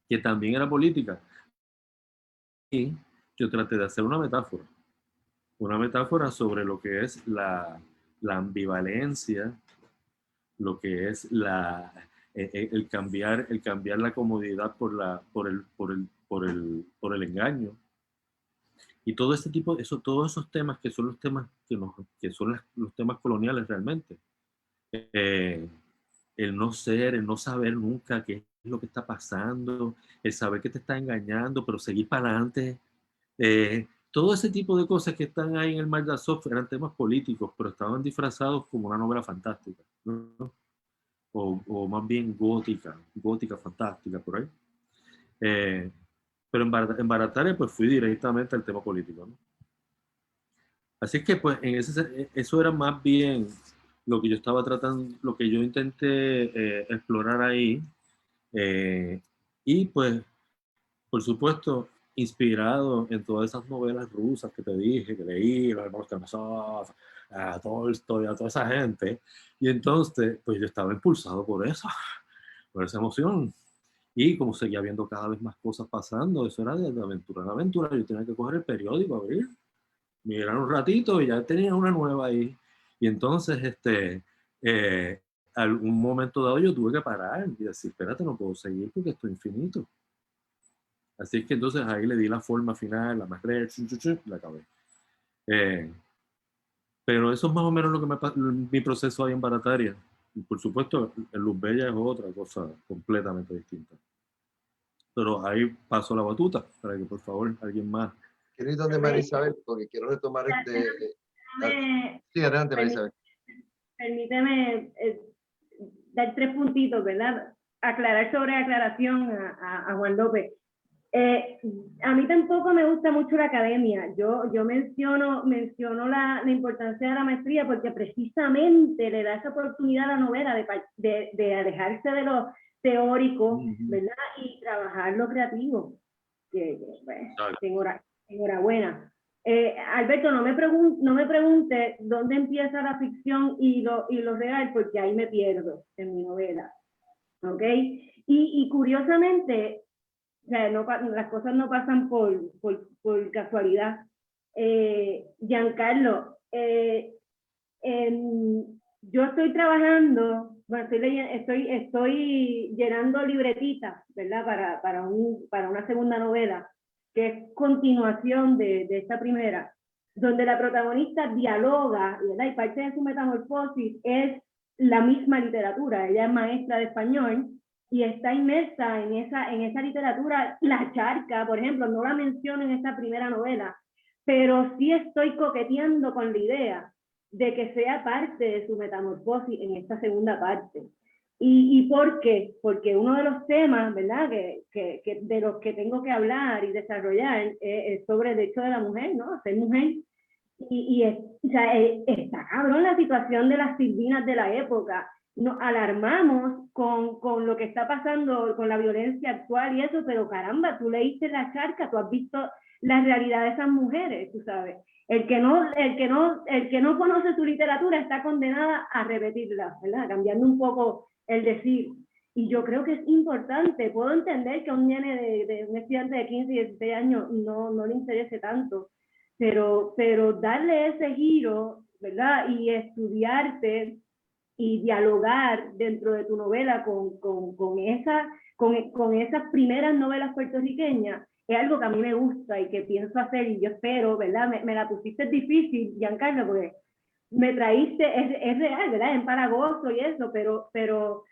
que también era política. Y yo traté de hacer una metáfora sobre lo que es la ambivalencia, lo que es el cambiar la comodidad por el engaño. Y todo este tipo, todos esos temas que son los temas que son los temas coloniales realmente. El no ser, el no saber nunca qué es lo que está pasando, el saber que te está engañando, pero seguir para adelante. Todo ese tipo de cosas que están ahí en El mar de Azov eran temas políticos, pero estaban disfrazados como una novela fantástica, ¿no? O más bien gótica fantástica, por ahí. Pero en Barataria pues fui directamente al tema político, ¿no? Así que pues eso era más bien lo que yo estaba tratando, lo que yo intenté explorar ahí. Y pues, por supuesto, inspirado en todas esas novelas rusas que te dije, que leí, los hermanos Karamazov, a Tolstoy, a toda esa gente. Y entonces, pues yo estaba impulsado por eso, por esa emoción. Y como seguía viendo cada vez más cosas pasando, eso era de aventura en aventura. Yo tenía que coger el periódico, abrir, mirar un ratito y ya tenía una nueva ahí. Y entonces, algún momento dado yo tuve que parar y decir, espérate, no puedo seguir porque esto es infinito. Así es que entonces ahí le di la forma final, la amarré, la acabé. Pero eso es más o menos lo que mi proceso ahí en Barataria. Y por supuesto, en Luz Bella es otra cosa completamente distinta. Pero ahí paso la batuta para que por favor alguien más. Quiero ir donde María Isabel porque quiero retomar sí, adelante, María Isabel. Permíteme dar 3 puntitos, ¿verdad? Aclarar sobre aclaración a Juan López. A mí tampoco me gusta mucho la academia. Yo menciono la importancia de la maestría porque precisamente le da esa oportunidad a la novela de alejarse de lo teórico, ¿verdad? Y trabajar lo creativo. Enhorabuena. Alberto, no me pregunte dónde empieza la ficción y lo real, porque ahí me pierdo en mi novela. ¿Ok? Y curiosamente, o sea, las cosas no pasan por casualidad. Giancarlo, yo estoy trabajando, bueno, estoy llenando libretitas, ¿verdad? Para una segunda novela, que es continuación de esta primera, donde la protagonista dialoga, ¿verdad? Y parte de su metamorfosis es la misma literatura. Ella es maestra de español y está inmersa en esa literatura. La Charca, por ejemplo, no la menciono en esta primera novela, pero sí estoy coqueteando con la idea de que sea parte de su metamorfosis en esta segunda parte. ¿Y por qué? Porque uno de los temas, ¿verdad?, que de los que tengo que hablar y desarrollar es sobre el hecho de la mujer, ¿no? Ser mujer. O sea, está cabrón la situación de las silvinas de la época. Nos alarmamos con lo que está pasando, con la violencia actual y eso, pero caramba, tú leíste La Charca, tú has visto la realidad de esas mujeres, tú sabes. El que no conoce su literatura está condenada a repetirla, ¿verdad? Cambiando un poco el decir. Y yo creo que es importante. Puedo entender que a un nene de un estudiante de 15 y 16 años no le interese tanto, pero darle ese giro, ¿verdad? Y estudiarte y dialogar dentro de tu novela con esas primeras novelas puertorriqueñas es algo que a mí me gusta y que pienso hacer, y yo espero, ¿verdad? Me la pusiste difícil, Giancarlo, porque me traíste, es real, ¿verdad? Empalagoso y eso, pero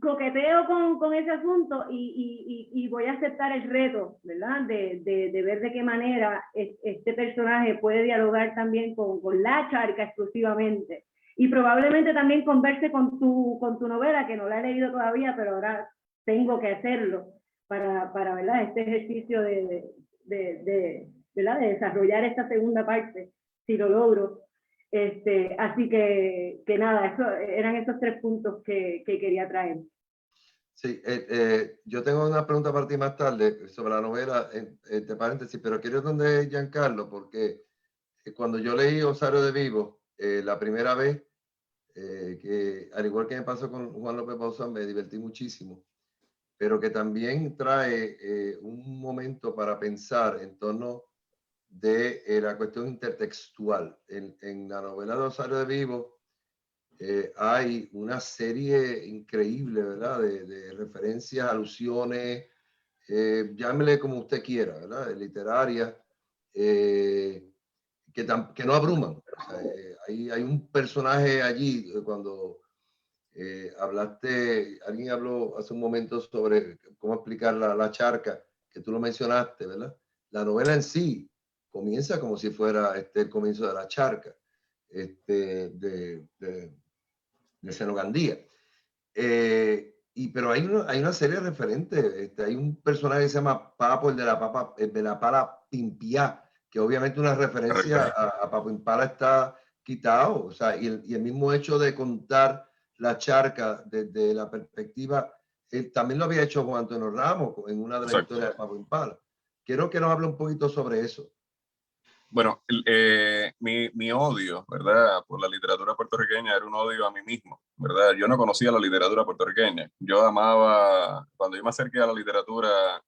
coqueteo con ese asunto y voy a aceptar el reto, ¿verdad? De ver de qué manera este personaje puede dialogar también con La Charca exclusivamente. Y probablemente también converse con tu novela, que no la he leído todavía, pero ahora tengo que hacerlo para ¿verdad?, este ejercicio de desarrollar esta segunda parte, si lo logro. Así que nada, eran esos 3 puntos que quería traer. Sí, yo tengo una pregunta para ti más tarde sobre la novela, entre paréntesis, pero quiero ir donde Giancarlo, porque cuando yo leí Osario de Vivo, la primera vez, que al igual que me pasó con Juan López Bauzán, me divertí muchísimo, pero que también trae un momento para pensar en torno de la cuestión intertextual. En la novela de Osario de Vivo hay una serie increíble, ¿verdad? De referencias, alusiones, llámele como usted quiera, ¿verdad? Literaria, que no abruman. O sea, hay un personaje allí, cuando alguien habló hace un momento sobre cómo explicar la charca, que tú lo mencionaste, ¿verdad? La novela en sí comienza como si fuera el comienzo de la charca, de Senogandía. Pero hay una serie de referentes. Hay un personaje que se llama Papo, el de la pala Pimpiá, que obviamente una referencia a Papo Impala está quitado. O sea, y el mismo hecho de contar la charca desde la perspectiva él también lo había hecho con Antonio Ramos en una de las Exacto. historias de Papo Impala. Quiero que nos hable un poquito sobre eso. Bueno, mi odio, ¿verdad? Por la literatura puertorriqueña era un odio a mí mismo, ¿verdad? Yo no conocía la literatura puertorriqueña. Yo amaba, cuando yo me acerqué a la literatura,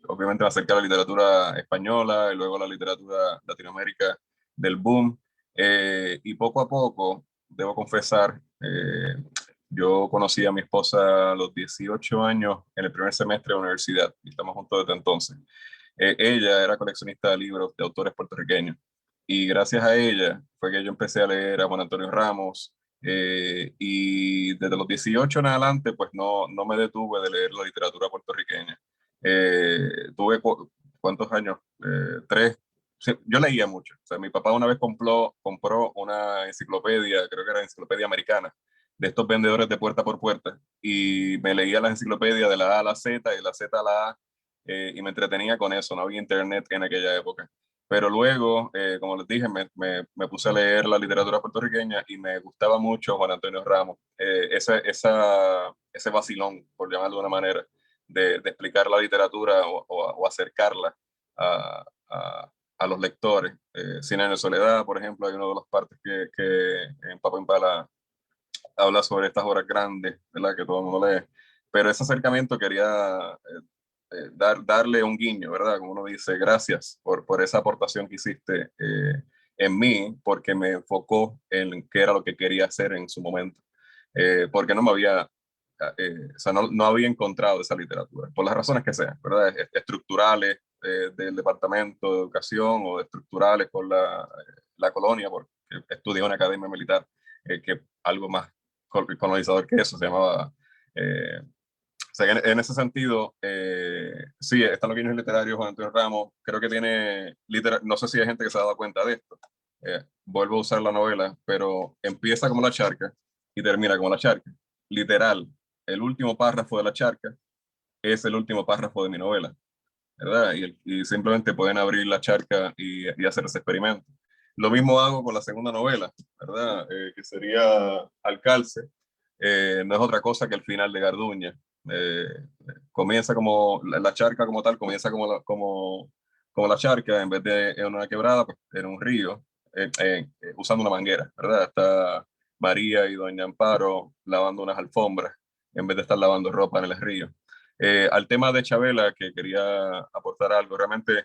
obviamente me acerqué a la literatura española y luego a la literatura Latinoamérica del boom. Y poco a poco, debo confesar, yo conocí a mi esposa a los 18 años en el primer semestre de la universidad y estamos juntos desde entonces. Ella era coleccionista de libros de autores puertorriqueños y gracias a ella fue que yo empecé a leer a Juan Antonio Ramos y desde los 18 en adelante pues no me detuve de leer la literatura puertorriqueña. Tuve ¿cuántos años? 3. Sí, yo leía mucho. O sea, mi papá una vez compró una enciclopedia, creo que era enciclopedia americana, de estos vendedores de puerta por puerta y me leía la enciclopedia de la A a la Z y de la Z a la A y me entretenía con eso, no había internet en aquella época. Pero luego, como les dije, me puse a leer la literatura puertorriqueña y me gustaba mucho Juan Antonio Ramos, ese vacilón, por llamarlo de una manera, de explicar la literatura o acercarla a los lectores. Cien años de soledad, por ejemplo, hay una de las partes que en Papo Impala habla sobre estas obras grandes, ¿verdad? Que todo el mundo lee. Pero ese acercamiento quería darle un guiño, ¿verdad? Como uno dice, gracias por esa aportación que hiciste en mí, porque me enfocó en qué era lo que quería hacer en su momento. Porque no me había, o sea, no había encontrado esa literatura, por las razones que sean, ¿verdad? Estructurales del Departamento de Educación o estructurales por la colonia, porque estudié en una academia militar, que algo más colonizador que eso, se llamaba... o sea, en ese sentido, sí, están los guiños literarios. Juan Antonio Ramos, creo que tiene, no sé si hay gente que se ha dado cuenta de esto. Vuelvo a usar la novela, pero empieza como la charca y termina como la charca. Literal, el último párrafo de la charca es el último párrafo de mi novela, ¿verdad? Y simplemente pueden abrir la charca y hacer ese experimento. Lo mismo hago con la segunda novela, ¿verdad? Que sería Alcalce. No es otra cosa que el final de Garduña. Eh, Comienza como la charca como tal, comienza como la charca, en vez de en una quebrada, pues en un río, usando una manguera, ¿verdad? Está María y Doña Amparo lavando unas alfombras, en vez de estar lavando ropa en el río. Al tema de Chabela, que quería aportar algo, realmente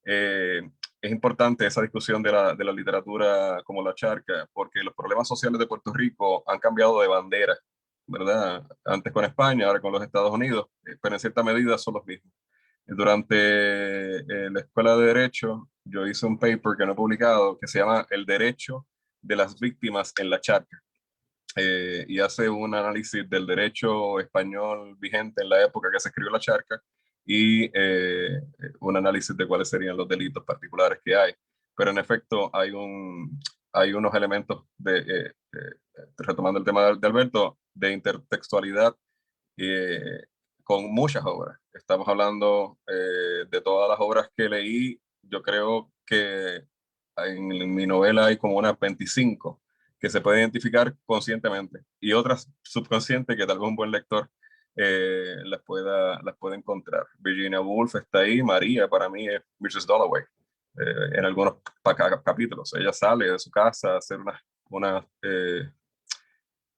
es importante esa discusión de la literatura como la charca, porque los problemas sociales de Puerto Rico han cambiado de bandera, ¿verdad? Antes con España, ahora con los Estados Unidos, pero en cierta medida son los mismos. Durante la Escuela de Derecho, yo hice un paper que no he publicado que se llama El derecho de las víctimas en la charca. Y hace un análisis del derecho español vigente en la época que se escribió la charca y un análisis de cuáles serían los delitos particulares que hay. Pero en efecto hay unos elementos retomando el tema de Alberto, de intertextualidad con muchas obras. Estamos hablando de todas las obras que leí. Yo creo que en mi novela hay como unas 25 que se pueden identificar conscientemente y otras subconscientes que tal vez un buen lector las pueda encontrar. Virginia Woolf está ahí, María para mí es Mrs. Dalloway en algunos capítulos. Ella sale de su casa a hacer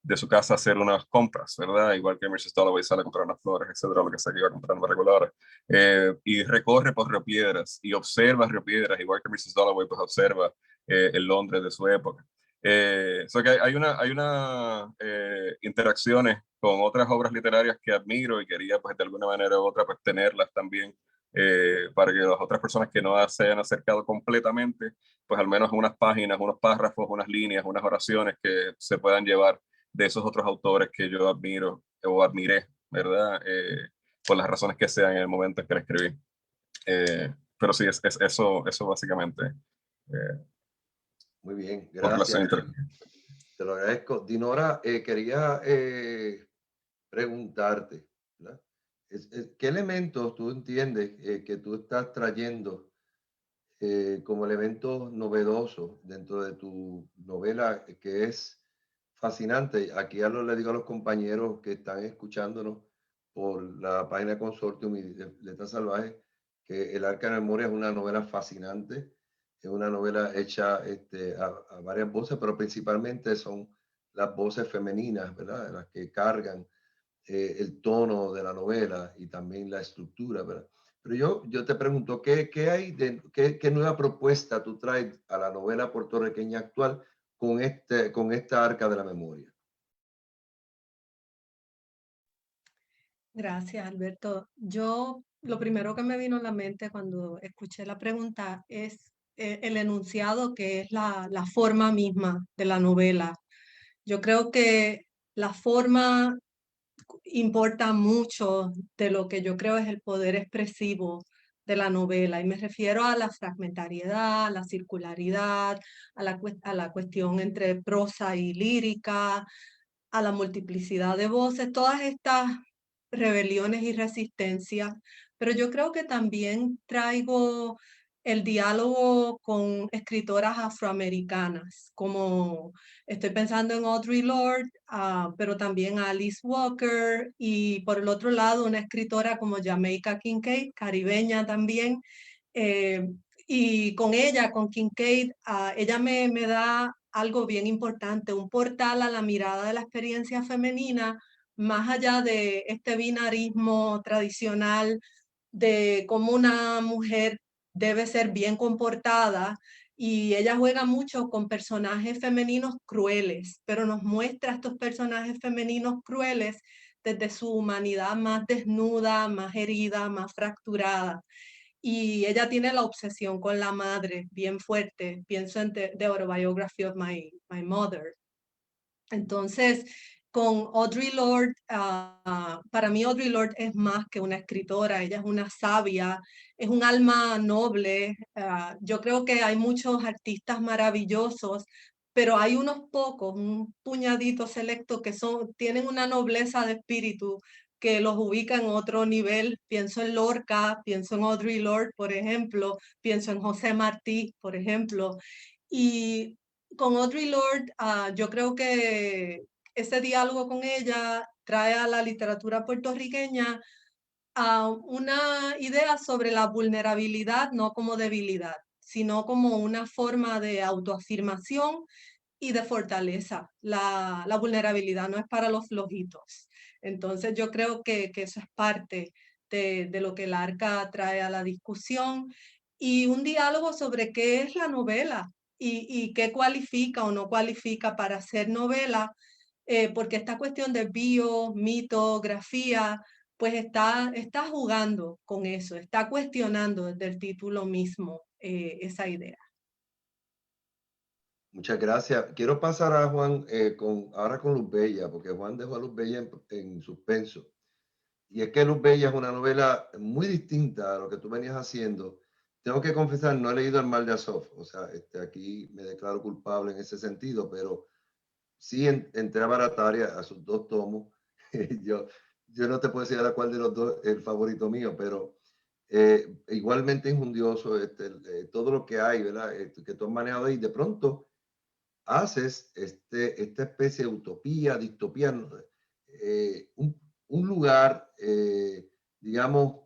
de su casa a hacer unas compras, ¿verdad? Igual que Mrs. Dalloway sale a comprar unas flores, etcétera, lo que sea que iba a comprar en regular. Y recorre por Río Piedras y observa Río Piedras, igual que Mrs. Dalloway pues observa el Londres de su época. So que hay una interacciones con otras obras literarias que admiro y quería pues de alguna manera u otra pues tenerlas también para que las otras personas que no se hayan acercado completamente pues al menos unas páginas, unos párrafos, unas líneas, unas oraciones que se puedan llevar de esos otros autores que yo admiro o admiré, ¿verdad? Por las razones que sean en el momento en que la escribí. Pero sí, es eso básicamente. Muy bien, Con relación gracias. Te lo agradezco. Dinora, quería preguntarte, ¿verdad? ¿Qué elementos tú entiendes que tú estás trayendo como elementos novedosos dentro de tu novela, que es fascinante. Aquí ya le digo a los compañeros que están escuchándonos por la página Consortium y Letras Salvajes, que El Arca de la Memoria es una novela fascinante. Es una novela hecha a varias voces, pero principalmente son las voces femeninas, ¿verdad? Las que cargan el tono de la novela y también la estructura, ¿verdad? Pero yo te pregunto, ¿qué hay qué nueva propuesta tú traes a la novela puertorriqueña actual con esta Arca de la Memoria? Gracias, Alberto. Lo primero que me vino a la mente cuando escuché la pregunta es el enunciado, que es la forma misma de la novela. Yo creo que la forma importa mucho de lo que yo creo es el poder expresivo de la novela, y me refiero a la fragmentariedad, la circularidad, a la cuestión entre prosa y lírica, a la multiplicidad de voces, todas estas rebeliones y resistencias, pero yo creo que también traigo el diálogo con escritoras afroamericanas, como estoy pensando en Audre Lorde, pero también Alice Walker, y por el otro lado una escritora como Jamaica Kincaid, caribeña también, eh, y con ella, con Kincaid, ella me da algo bien importante, un portal a la mirada de la experiencia femenina, más allá de este binarismo tradicional de cómo una mujer debe ser bien comportada, y ella juega mucho con personajes femeninos crueles, pero nos muestra estos personajes femeninos crueles desde su humanidad más desnuda, más herida, más fracturada. Y ella tiene la obsesión con la madre bien fuerte. Pienso en The Autobiography of My Mother. Entonces, con Audre Lorde, para mí Audre Lorde es más que una escritora, ella es una sabia, es un alma noble. Yo creo que hay muchos artistas maravillosos, pero hay unos pocos, un puñadito selecto, que tienen una nobleza de espíritu que los ubica en otro nivel. Pienso en Lorca, pienso en Audre Lorde, por ejemplo, pienso en José Martí, por ejemplo. Y con Audre Lorde, yo creo que ese diálogo con ella trae a la literatura puertorriqueña una idea sobre la vulnerabilidad, no como debilidad, sino como una forma de autoafirmación y de fortaleza. La vulnerabilidad no es para los flojitos. Entonces yo creo que eso es parte de lo que el Arca trae a la discusión, y un diálogo sobre qué es la novela y qué cualifica o no cualifica para ser novela, porque esta cuestión de mitografía, pues está jugando con eso, está cuestionando desde el título mismo esa idea. Muchas gracias. Quiero pasar a Juan ahora con Luz Bella, porque Juan dejó a Luz Bella en suspenso. Y es que Luz Bella es una novela muy distinta a lo que tú venías haciendo. Tengo que confesar, no he leído El Mal de Azov, o sea, aquí me declaro culpable en ese sentido, pero sí entré a Barataria, a sus 2 tomos. yo, yo no te puedo decir a cuál de los dos es el favorito mío, pero igualmente injundioso todo lo que hay, ¿verdad? Que tú has manejado ahí, de pronto haces esta especie de utopía, distopía, un lugar, digamos,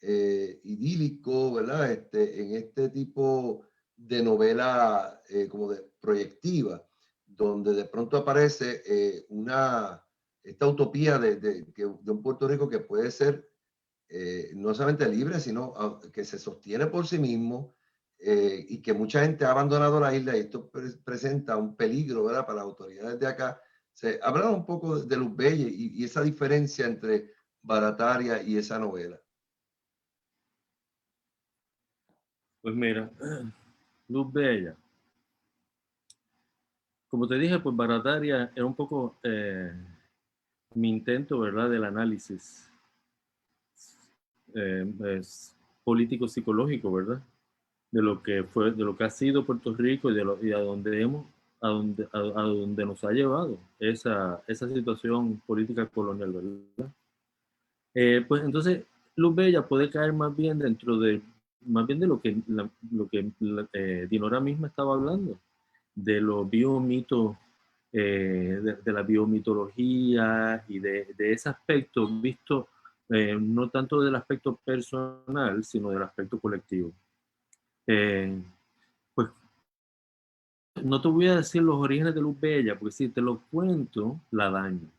idílico, ¿verdad? En este tipo de novela como de proyectiva, donde de pronto aparece esta utopía de un Puerto Rico que puede ser no solamente libre, sino que se sostiene por sí mismo, y que mucha gente ha abandonado la isla, y esto presenta un peligro, ¿verdad?, para las autoridades de acá. Habla un poco de Luz Bella y esa diferencia entre Barataria y esa novela. Pues mira, Luz Bella. Como te dije, pues Barataria era un poco mi intento, ¿verdad?, del análisis político-psicológico, ¿verdad?, de lo que fue, de lo que ha sido Puerto Rico y a donde nos ha llevado esa situación política colonial, ¿verdad? Pues entonces Luz Bella puede caer más bien de lo que Dinora misma estaba hablando, de los biomitos de la biomitología y de ese aspecto visto no tanto del aspecto personal, sino del aspecto colectivo. Pues no te voy a decir los orígenes de Luz Bella, porque si te lo cuento, la daño.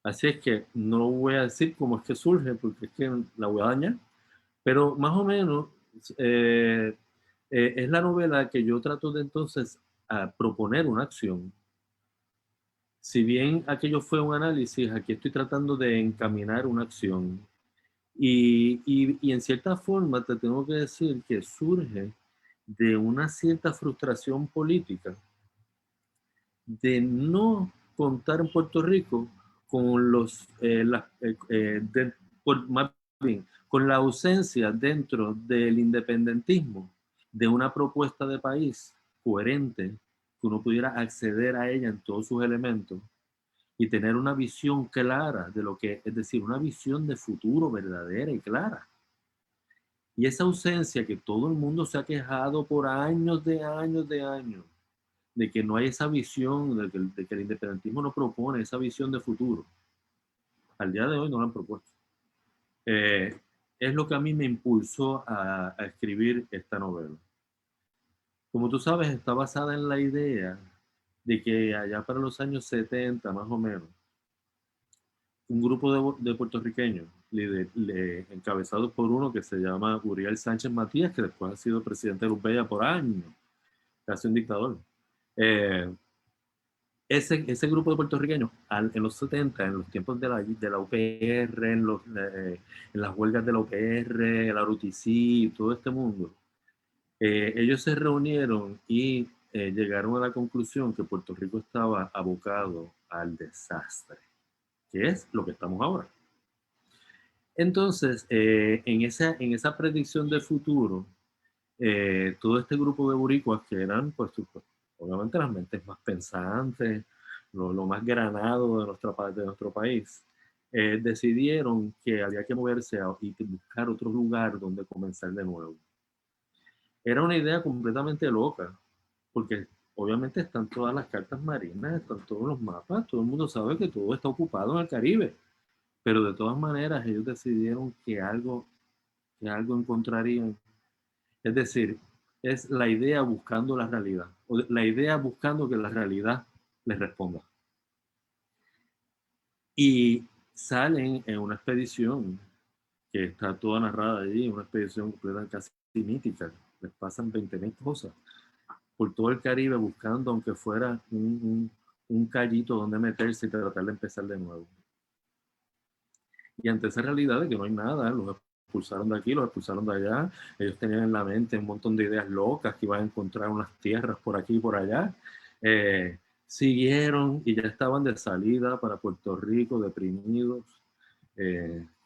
Así es que no voy a decir cómo es que surge, porque es que la voy a dañar. Pero más o menos es la novela que yo trato de entonces a proponer una acción. Si bien aquello fue un análisis, aquí estoy tratando de encaminar una acción. Y en cierta forma te tengo que decir que surge de una cierta frustración política de no contar en Puerto Rico con más bien, con la ausencia dentro del independentismo de una propuesta de país coherente, que uno pudiera acceder a ella en todos sus elementos y tener una visión clara de lo que es decir, una visión de futuro verdadera y clara. Y esa ausencia que todo el mundo se ha quejado por años de que no hay esa visión, de que el independentismo no propone esa visión de futuro. Al día de hoy no la han propuesto. Es lo que a mí me impulsó a escribir esta novela. Como tú sabes, está basada en la idea de que allá para los años 70, más o menos, un grupo de puertorriqueños, encabezados por uno que se llama Uriel Sánchez Matías, que después ha sido presidente de Luz Bella por años, casi un dictador. Ese grupo de puertorriqueños, en los 70, en los tiempos de la UPR, en las huelgas de la UPR, la RUTC, todo este mundo, ellos se reunieron y llegaron a la conclusión que Puerto Rico estaba abocado al desastre, que es lo que estamos ahora. Entonces, en esa predicción del futuro, todo este grupo de boricuas que eran, pues, obviamente las mentes más pensantes, lo más granado de nuestro país, decidieron que había que moverse y buscar otro lugar donde comenzar de nuevo. Era una idea completamente loca, porque obviamente están todas las cartas marinas, están todos los mapas, todo el mundo sabe que todo está ocupado en el Caribe, pero de todas maneras ellos decidieron que algo encontrarían. Es decir, es la idea buscando la realidad, o la idea buscando que la realidad les responda. Y salen en una expedición que está toda narrada allí, una expedición completa casi mítica. Les pasan 20.000 cosas por todo el Caribe buscando, aunque fuera un callito donde meterse y tratar de empezar de nuevo. Y ante esa realidad de que no hay nada, los expulsaron de aquí, los expulsaron de allá, ellos tenían en la mente un montón de ideas locas, que iban a encontrar unas tierras por aquí y por allá, siguieron y ya estaban de salida para Puerto Rico, deprimidos,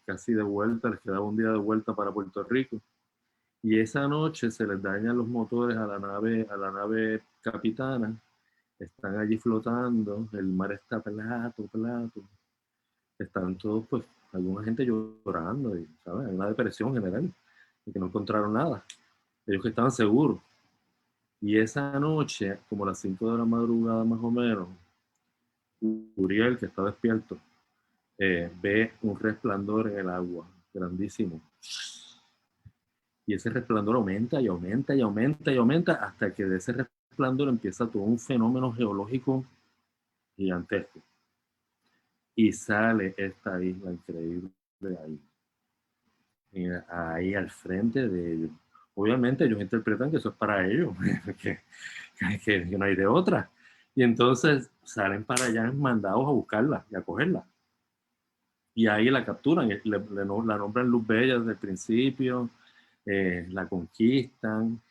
casi de vuelta, les quedaba un día de vuelta para Puerto Rico, y esa noche se les dañan los motores a la nave capitana, están allí flotando, el mar está plato, están todos, pues, alguna gente llorando, y, ¿sabes? Hay una depresión general, y que no encontraron nada. Ellos que estaban seguros. Y esa noche, como a las 5 de la madrugada más o menos, Uriel, que está despierto, ve un resplandor en el agua, grandísimo. Y ese resplandor aumenta y aumenta y aumenta y aumenta hasta que de ese resplandor empieza todo un fenómeno geológico gigantesco. Y sale esta isla increíble ahí al frente de ellos. Obviamente ellos interpretan que eso es para ellos, que no hay de otra. Y entonces salen para allá mandados a buscarla y a cogerla. Y ahí la capturan, la nombran Luz Bella desde el principio, la conquistan.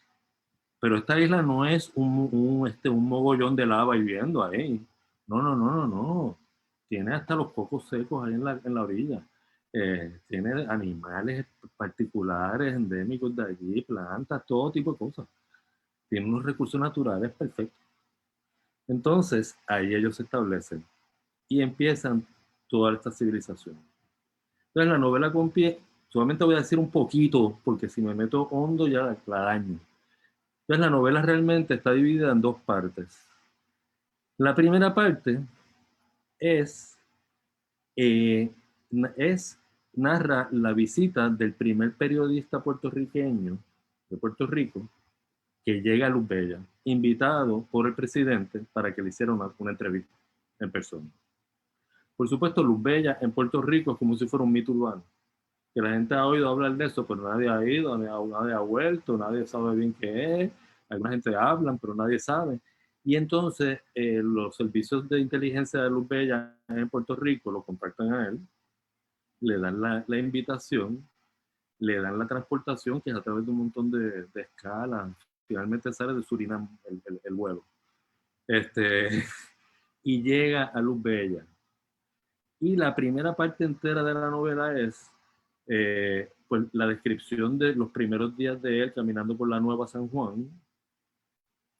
Pero esta isla no es un mogollón de lava hirviendo ahí. No. Tiene hasta los cocos secos ahí en la orilla. Tiene animales particulares, endémicos de allí, plantas, todo tipo de cosas. Tiene unos recursos naturales perfectos. Entonces, ahí ellos se establecen y empiezan toda esta civilización. Entonces, la novela con pie, solamente voy a decir un poquito, porque si me meto hondo ya la daño. Entonces, la novela realmente está dividida en dos partes. La primera parte es narra la visita del primer periodista puertorriqueño de Puerto Rico que llega a Luz Bella, invitado por el presidente para que le hiciera una entrevista en persona. Por supuesto, Luz Bella en Puerto Rico es como si fuera un mito urbano, que la gente ha oído hablar de eso, pero nadie ha ido, nadie ha vuelto, nadie sabe bien qué es, alguna gente habla, pero nadie sabe. Y entonces los servicios de inteligencia de Luz Bella en Puerto Rico lo contactan a él, le dan la invitación, le dan la transportación, que es a través de un montón de escalas. Finalmente sale de Surinam el vuelo. Y llega a Luz Bella. Y la primera parte entera de la novela es pues, la descripción de los primeros días de él caminando por la Nueva San Juan,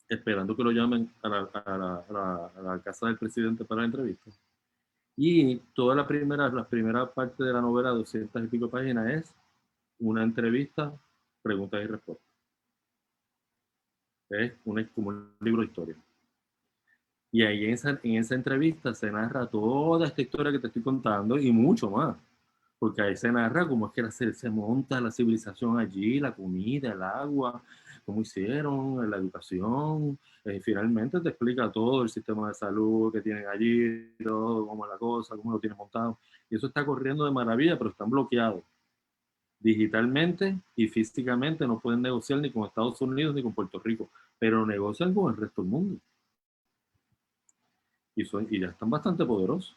esperando que lo llamen a la casa del presidente para la entrevista. Y toda la primera parte de la novela, 200 y pico páginas, es una entrevista, preguntas y respuestas. Es como un libro de historia. Y ahí en esa entrevista se narra toda esta historia que te estoy contando y mucho más. Porque ahí se narra cómo es que se monta la civilización allí, la comida, el agua, cómo hicieron, la educación. Finalmente te explica todo el sistema de salud que tienen allí, todo, cómo es la cosa, cómo lo tienen montado. Y eso está corriendo de maravilla, pero están bloqueados. Digitalmente y físicamente no pueden negociar ni con Estados Unidos ni con Puerto Rico, pero negocian con el resto del mundo. Y ya están bastante poderosos.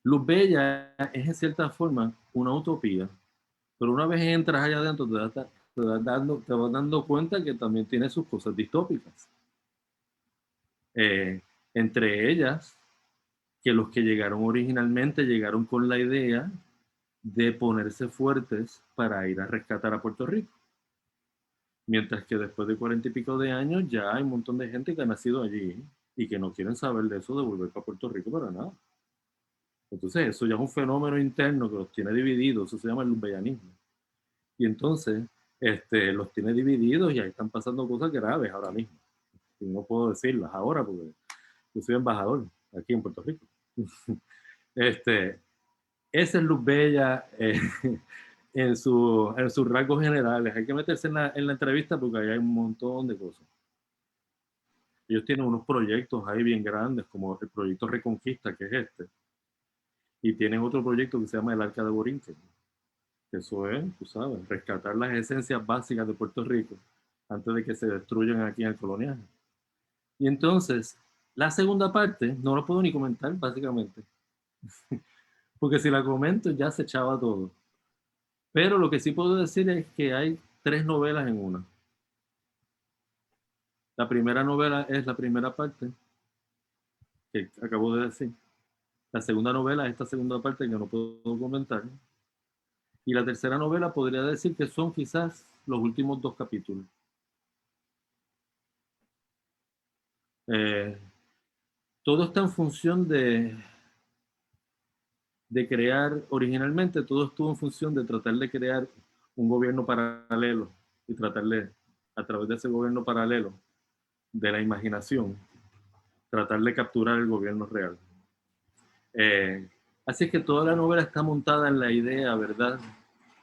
Luz Bella es en cierta forma una utopía, pero una vez entras allá adentro te vas dando cuenta que también tiene sus cosas distópicas. Entre ellas, que los que llegaron originalmente llegaron con la idea de ponerse fuertes para ir a rescatar a Puerto Rico. Mientras que después de 40 y pico de años ya hay un montón de gente que ha nacido allí y que no quieren saber de eso, de volver para Puerto Rico para nada. Entonces eso ya es un fenómeno interno que los tiene divididos, eso se llama el lumbeyanismo. Y entonces los tiene divididos y ahí están pasando cosas graves ahora mismo. Y no puedo decirlas ahora porque yo soy embajador aquí en Puerto Rico. Esa es Luz Bella en sus rasgos generales. Hay que meterse en la entrevista porque ahí hay un montón de cosas. Ellos tienen unos proyectos ahí bien grandes, como el proyecto Reconquista, que es este. Y tienen otro proyecto que se llama el Arca de Borinquen. Eso es, tú sabes, rescatar las esencias básicas de Puerto Rico antes de que se destruyan aquí en el coloniaje. Y entonces, la segunda parte no lo puedo ni comentar, básicamente. Porque si la comento ya se echaba todo. Pero lo que sí puedo decir es que hay 3 novelas en una. La primera novela es la primera parte que acabo de decir. La segunda novela es esta segunda parte que no puedo comentar. Y la tercera novela podría decir que son quizás los últimos 2 capítulos. Todo está en función de crear, originalmente todo estuvo en función de tratar de crear un gobierno paralelo y tratar de, a través de ese gobierno paralelo, de la imaginación, tratar de capturar el gobierno real. Así que toda la novela está montada en la idea, ¿verdad?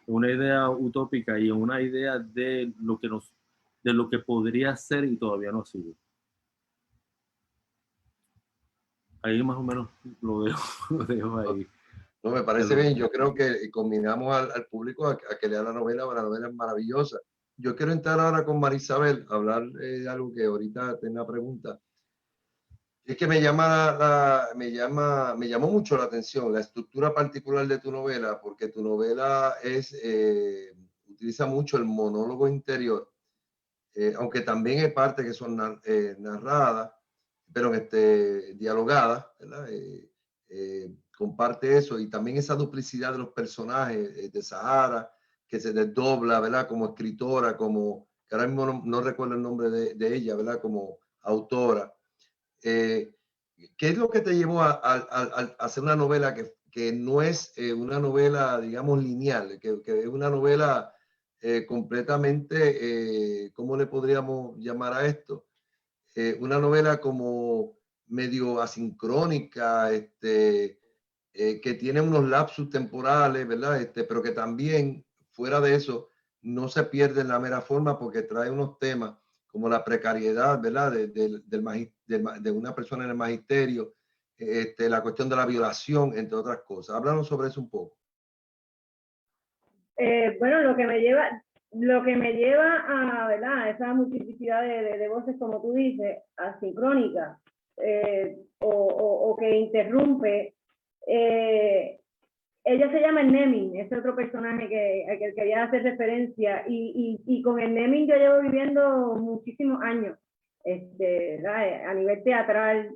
Una idea utópica y una idea de lo que podría ser y todavía no ha sido. Ahí más o menos lo dejo ahí. No, me parece bien. Yo creo que combinamos al público a que lea la novela es maravillosa. Yo quiero entrar ahora con Marisabel a hablar de algo que ahorita tengo una pregunta. Es que me llamó mucho la atención la estructura particular de tu novela, porque tu novela utiliza mucho el monólogo interior, aunque también hay partes que son narradas, pero dialogadas, ¿verdad? Comparte eso y también esa duplicidad de los personajes de Sahara, que se desdobla, ¿verdad? Como escritora, que ahora mismo no recuerdo el nombre de ella, ¿verdad? Como autora. ¿Qué es lo que te llevó a hacer una novela que no es una novela, digamos, lineal, que es una novela completamente, ¿cómo le podríamos llamar a esto? Una novela como medio asincrónica, que tiene unos lapsus temporales, ¿verdad? Pero que también, fuera de eso, no se pierde en la mera forma porque trae unos temas como la precariedad, ¿verdad? De una persona en el magisterio, la cuestión de la violación, entre otras cosas. Háblanos sobre eso un poco. Bueno, lo que me lleva a, ¿verdad?, esa multiplicidad de voces, como tú dices, asincrónicas, o que interrumpe. Ella se llama Neming, ese otro personaje al que quería hacer referencia, y con el Neming yo llevo viviendo muchísimos años, a nivel teatral,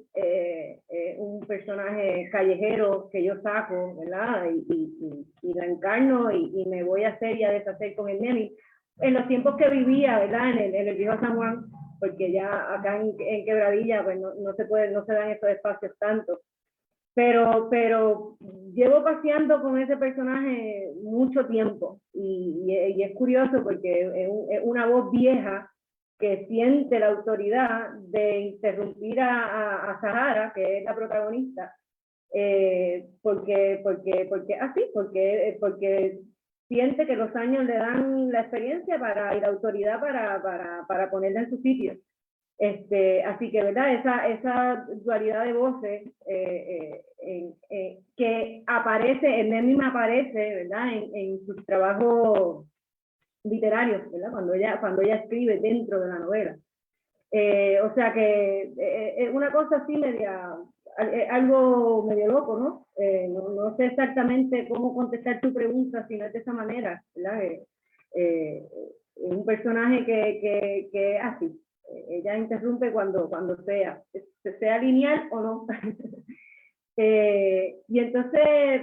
un personaje callejero que yo saco, ¿verdad? Y la encarno y me voy a hacer y a deshacer con el Neming. En los tiempos que vivía, ¿verdad? En el viejo San Juan, porque ya acá en Quebradilla pues no se dan estos espacios tanto. Pero llevo paseando con ese personaje mucho tiempo y es curioso porque es una voz vieja que siente la autoridad de interrumpir a Sahara, que es la protagonista, porque siente que los años le dan la experiencia y la autoridad para ponerla en su sitio. Así que, ¿verdad? Esa dualidad de voces que aparece, en Neming aparece, ¿verdad? En sus trabajos literarios, ¿verdad? Cuando ella escribe dentro de la novela. O sea que es una cosa así algo medio loco, ¿no? No sé exactamente cómo contestar tu pregunta si no es de esa manera, ¿verdad? Es un personaje que es así. Ella interrumpe cuando sea lineal o no. Y entonces,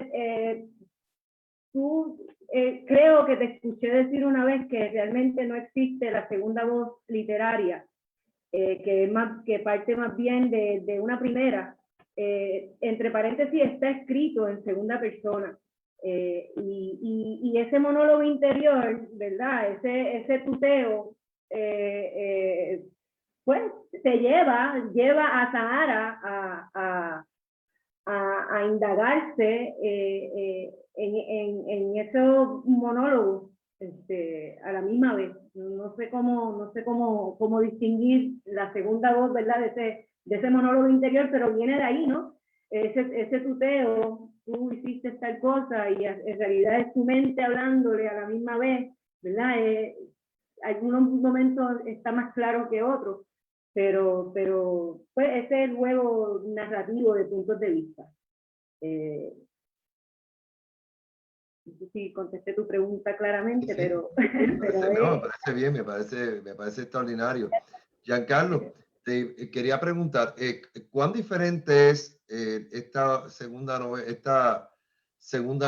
creo que te escuché decir una vez que realmente no existe la segunda voz literaria, que parte más bien de una primera. Entre paréntesis, está escrito en segunda persona. Y ese monólogo interior, ¿verdad? Ese tuteo, pues te lleva a Sahara a indagarse en esos monólogos a la misma vez. No sé cómo distinguir la segunda voz, ¿verdad?, de ese monólogo interior, pero viene de ahí, ¿no? Ese tuteo, tú hiciste tal cosa y en realidad es tu mente hablándole a la misma vez, ¿verdad? Algunos momentos está más claro que otros, pero pues ese es el juego narrativo de puntos de vista. No sé si contesté tu pregunta claramente, Sí, pero me parece bien, me parece extraordinario. Giancarlo, te quería preguntar, ¿cuán diferente es esta segunda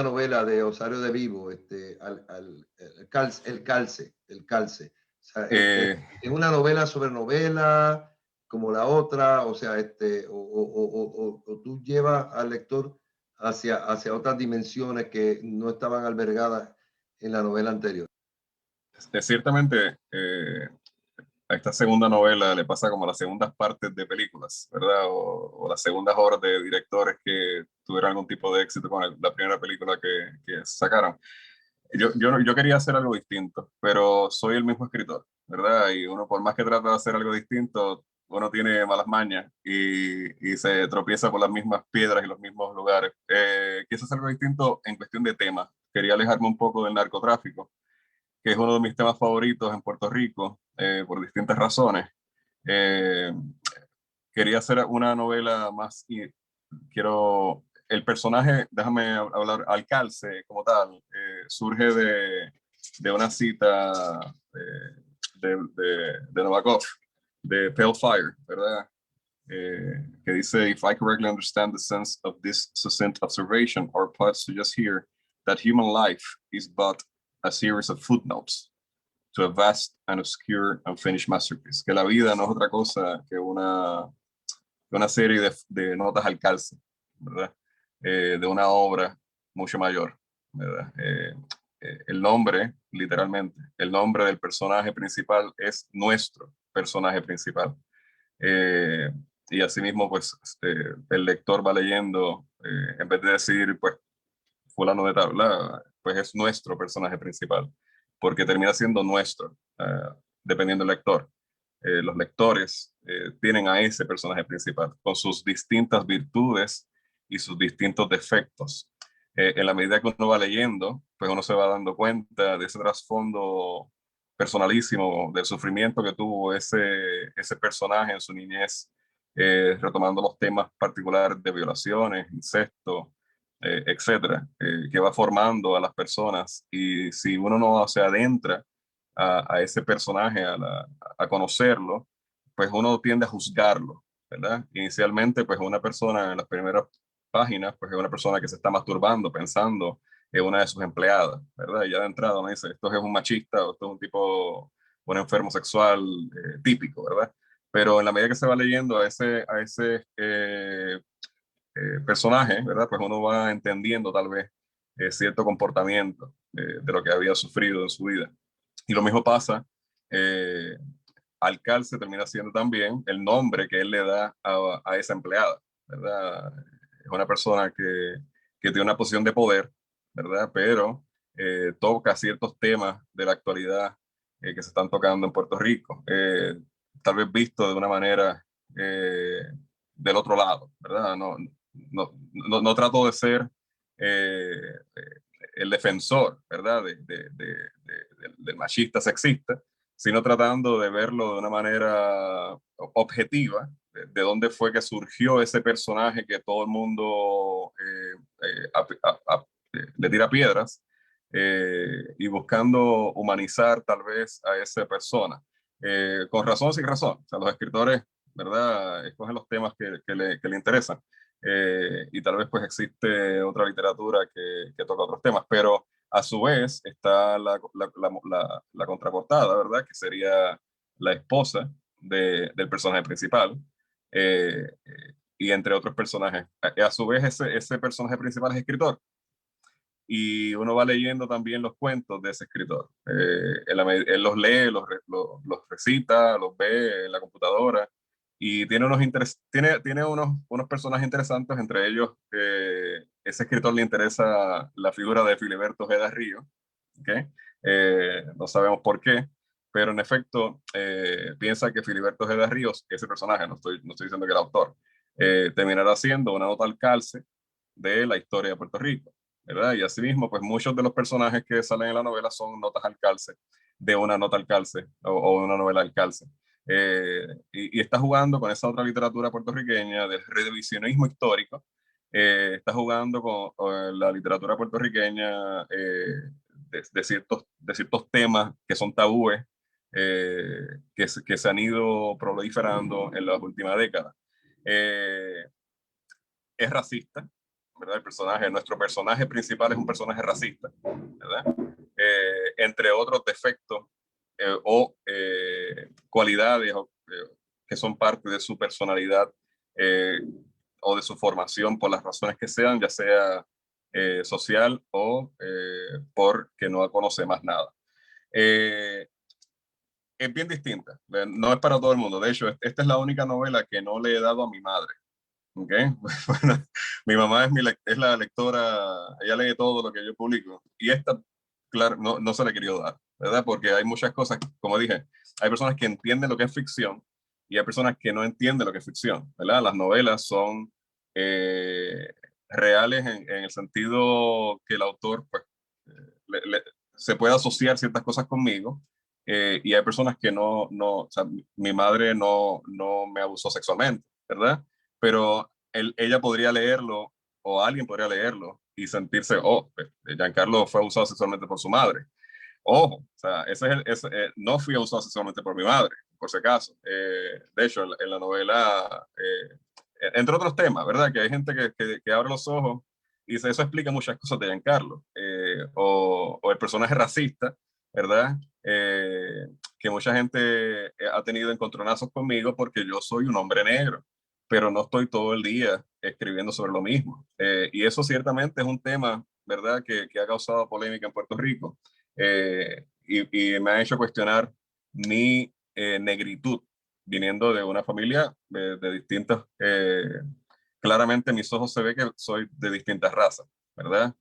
novela de Osario de Vivo, el Calce? O sea, ¿es una novela sobre novela como la otra? O sea, o tú llevas al lector hacia otras dimensiones que no estaban albergadas en la novela anterior. Ciertamente, a esta segunda novela le pasa como las segundas partes de películas, ¿verdad? O las segundas obras de directores que tuvieron algún tipo de éxito con la primera película que sacaron. Yo quería hacer algo distinto, pero soy el mismo escritor, ¿verdad? Y uno, por más que trata de hacer algo distinto, uno tiene malas mañas y se tropieza por las mismas piedras y los mismos lugares. Quise hacer algo distinto en cuestión de tema. Quería alejarme un poco del narcotráfico, que es uno de mis temas favoritos en Puerto Rico, por distintas razones. Quería hacer una novela más, el personaje, déjame hablar, Alcalce como tal, surge de una cita de Nabokov, de Pale Fire, ¿verdad? Que dice, if I correctly understand the sense of this succinct observation, our poets suggest here that human life is but a series of footnotes to a vast and obscure and finished masterpiece. Que la vida no es otra cosa que una serie de notas al calce, ¿verdad? De una obra mucho mayor, ¿verdad? El nombre, literalmente, el nombre del personaje principal es nuestro personaje principal. y asimismo, pues, el lector va leyendo, en vez de decir, pues, fulano de tal, pues es nuestro personaje principal, porque termina siendo nuestro, dependiendo del lector. Los lectores tienen a ese personaje principal, con sus distintas virtudes y sus distintos defectos. En la medida que uno va leyendo, pues uno se va dando cuenta de ese trasfondo personalísimo del sufrimiento que tuvo ese personaje en su niñez, retomando los temas particulares de violaciones, incesto, etcétera, que va formando a las personas. Y si uno no se adentra a ese personaje, a conocerlo, pues uno tiende a juzgarlo, ¿verdad? Inicialmente, pues una persona en las primeras páginas, pues es una persona que se está masturbando pensando en una de sus empleadas, ¿verdad? Y ya de entrada uno dice, esto es un machista o esto es un tipo, un enfermo sexual típico, ¿verdad? Pero en la medida que se va leyendo a ese personaje, ¿verdad? Pues uno va entendiendo tal vez cierto comportamiento de lo que había sufrido en su vida. Y lo mismo pasa, Alcalce termina siendo también el nombre que él le da a esa empleada, ¿verdad? Es una persona que tiene una posición de poder, ¿verdad? Pero toca ciertos temas de la actualidad que se están tocando en Puerto Rico, tal vez visto de una manera del otro lado, ¿verdad? No trato de ser el defensor, ¿verdad? Del machista sexista, sino tratando de verlo de una manera objetiva, de dónde fue que surgió ese personaje que todo el mundo le tira piedras, y buscando humanizar tal vez a esa persona, con razón o sin razón. O sea, los escritores, ¿verdad?, escogen los temas que le interesan. Y tal vez pues existe otra literatura que toca otros temas, pero a su vez está la contraportada, ¿verdad? Que sería la esposa del personaje principal, y entre otros personajes. A su vez ese personaje principal es escritor, y uno va leyendo también los cuentos de ese escritor. Él los lee, los recita, los ve en la computadora, y tiene unos personajes interesantes, entre ellos ese escritor le interesa la figura de Filiberto Ojeda Ríos, ¿okay? No sabemos por qué, pero en efecto piensa que Filiberto Ojeda Ríos, ese personaje, no estoy diciendo que el autor, terminará siendo una nota al calce de la historia de Puerto Rico, ¿verdad? Y asimismo, pues muchos de los personajes que salen en la novela son notas al calce de una nota al calce o una novela al calce. Y está jugando con esa otra literatura puertorriqueña del revisionismo histórico, está jugando con la literatura puertorriqueña de ciertos temas que son tabúes, que se han ido proliferando en las últimas décadas. Es racista, ¿verdad? Nuestro personaje principal es un personaje racista, ¿verdad? Entre otros defectos o cualidades que son parte de su personalidad o de su formación, por las razones que sean, ya sea social o porque no conoce más nada. Es bien distinta, no es para todo el mundo. De hecho, esta es la única novela que no le he dado a mi madre. Okay. Bueno, mi mamá es la lectora, ella lee todo lo que yo publico, y esta, claro, no se le quería dar, ¿verdad? Porque hay muchas cosas, como dije, hay personas que entienden lo que es ficción y hay personas que no entienden lo que es ficción, ¿verdad? Las novelas son reales en el sentido que el autor, pues, se puede asociar ciertas cosas conmigo, y hay personas que o sea, mi madre no me abusó sexualmente, ¿verdad? Pero ella podría leerlo, o alguien podría leerlo y sentirse, oh, Giancarlo fue abusado sexualmente por su madre. Ojo, o sea, no fui abusado sexualmente por mi madre, por si acaso. De hecho, en la novela, entre otros temas, ¿verdad? Que hay gente que abre los ojos y dice, eso explica muchas cosas de Giancarlo. O el personaje racista, ¿verdad? Que mucha gente ha tenido encontronazos conmigo porque yo soy un hombre negro, pero no estoy todo el día escribiendo sobre lo mismo. Y eso ciertamente es un tema, ¿verdad?, que ha causado polémica en Puerto Rico, y me ha hecho cuestionar mi negritud, viniendo de una familia de distintas, claramente mis ojos se ve que soy de distintas razas, ¿verdad?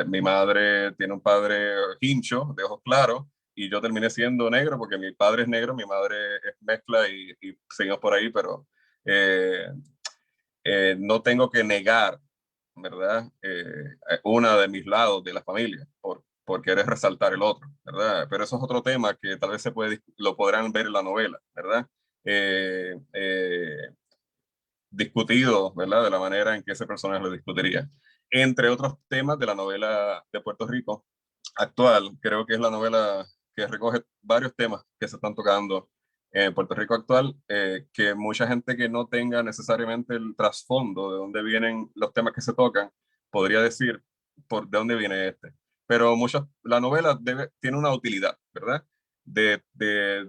Mi madre tiene un padre hincho, de ojos claros, y yo terminé siendo negro porque mi padre es negro, mi madre es mezcla y seguimos por ahí, pero no tengo que negar, ¿verdad? Una de mis lados de la familia por querer resaltar el otro, ¿verdad? Pero eso es otro tema que tal vez lo podrán ver en la novela, ¿verdad? Discutido, ¿verdad? De la manera en que ese personaje lo discutiría. Entre otros temas de la novela de Puerto Rico actual, creo que es la novela que recoge varios temas que se están tocando en Puerto Rico actual, que mucha gente que no tenga necesariamente el trasfondo de dónde vienen los temas que se tocan, podría decir de dónde viene este. Pero la novela tiene una utilidad, ¿verdad? De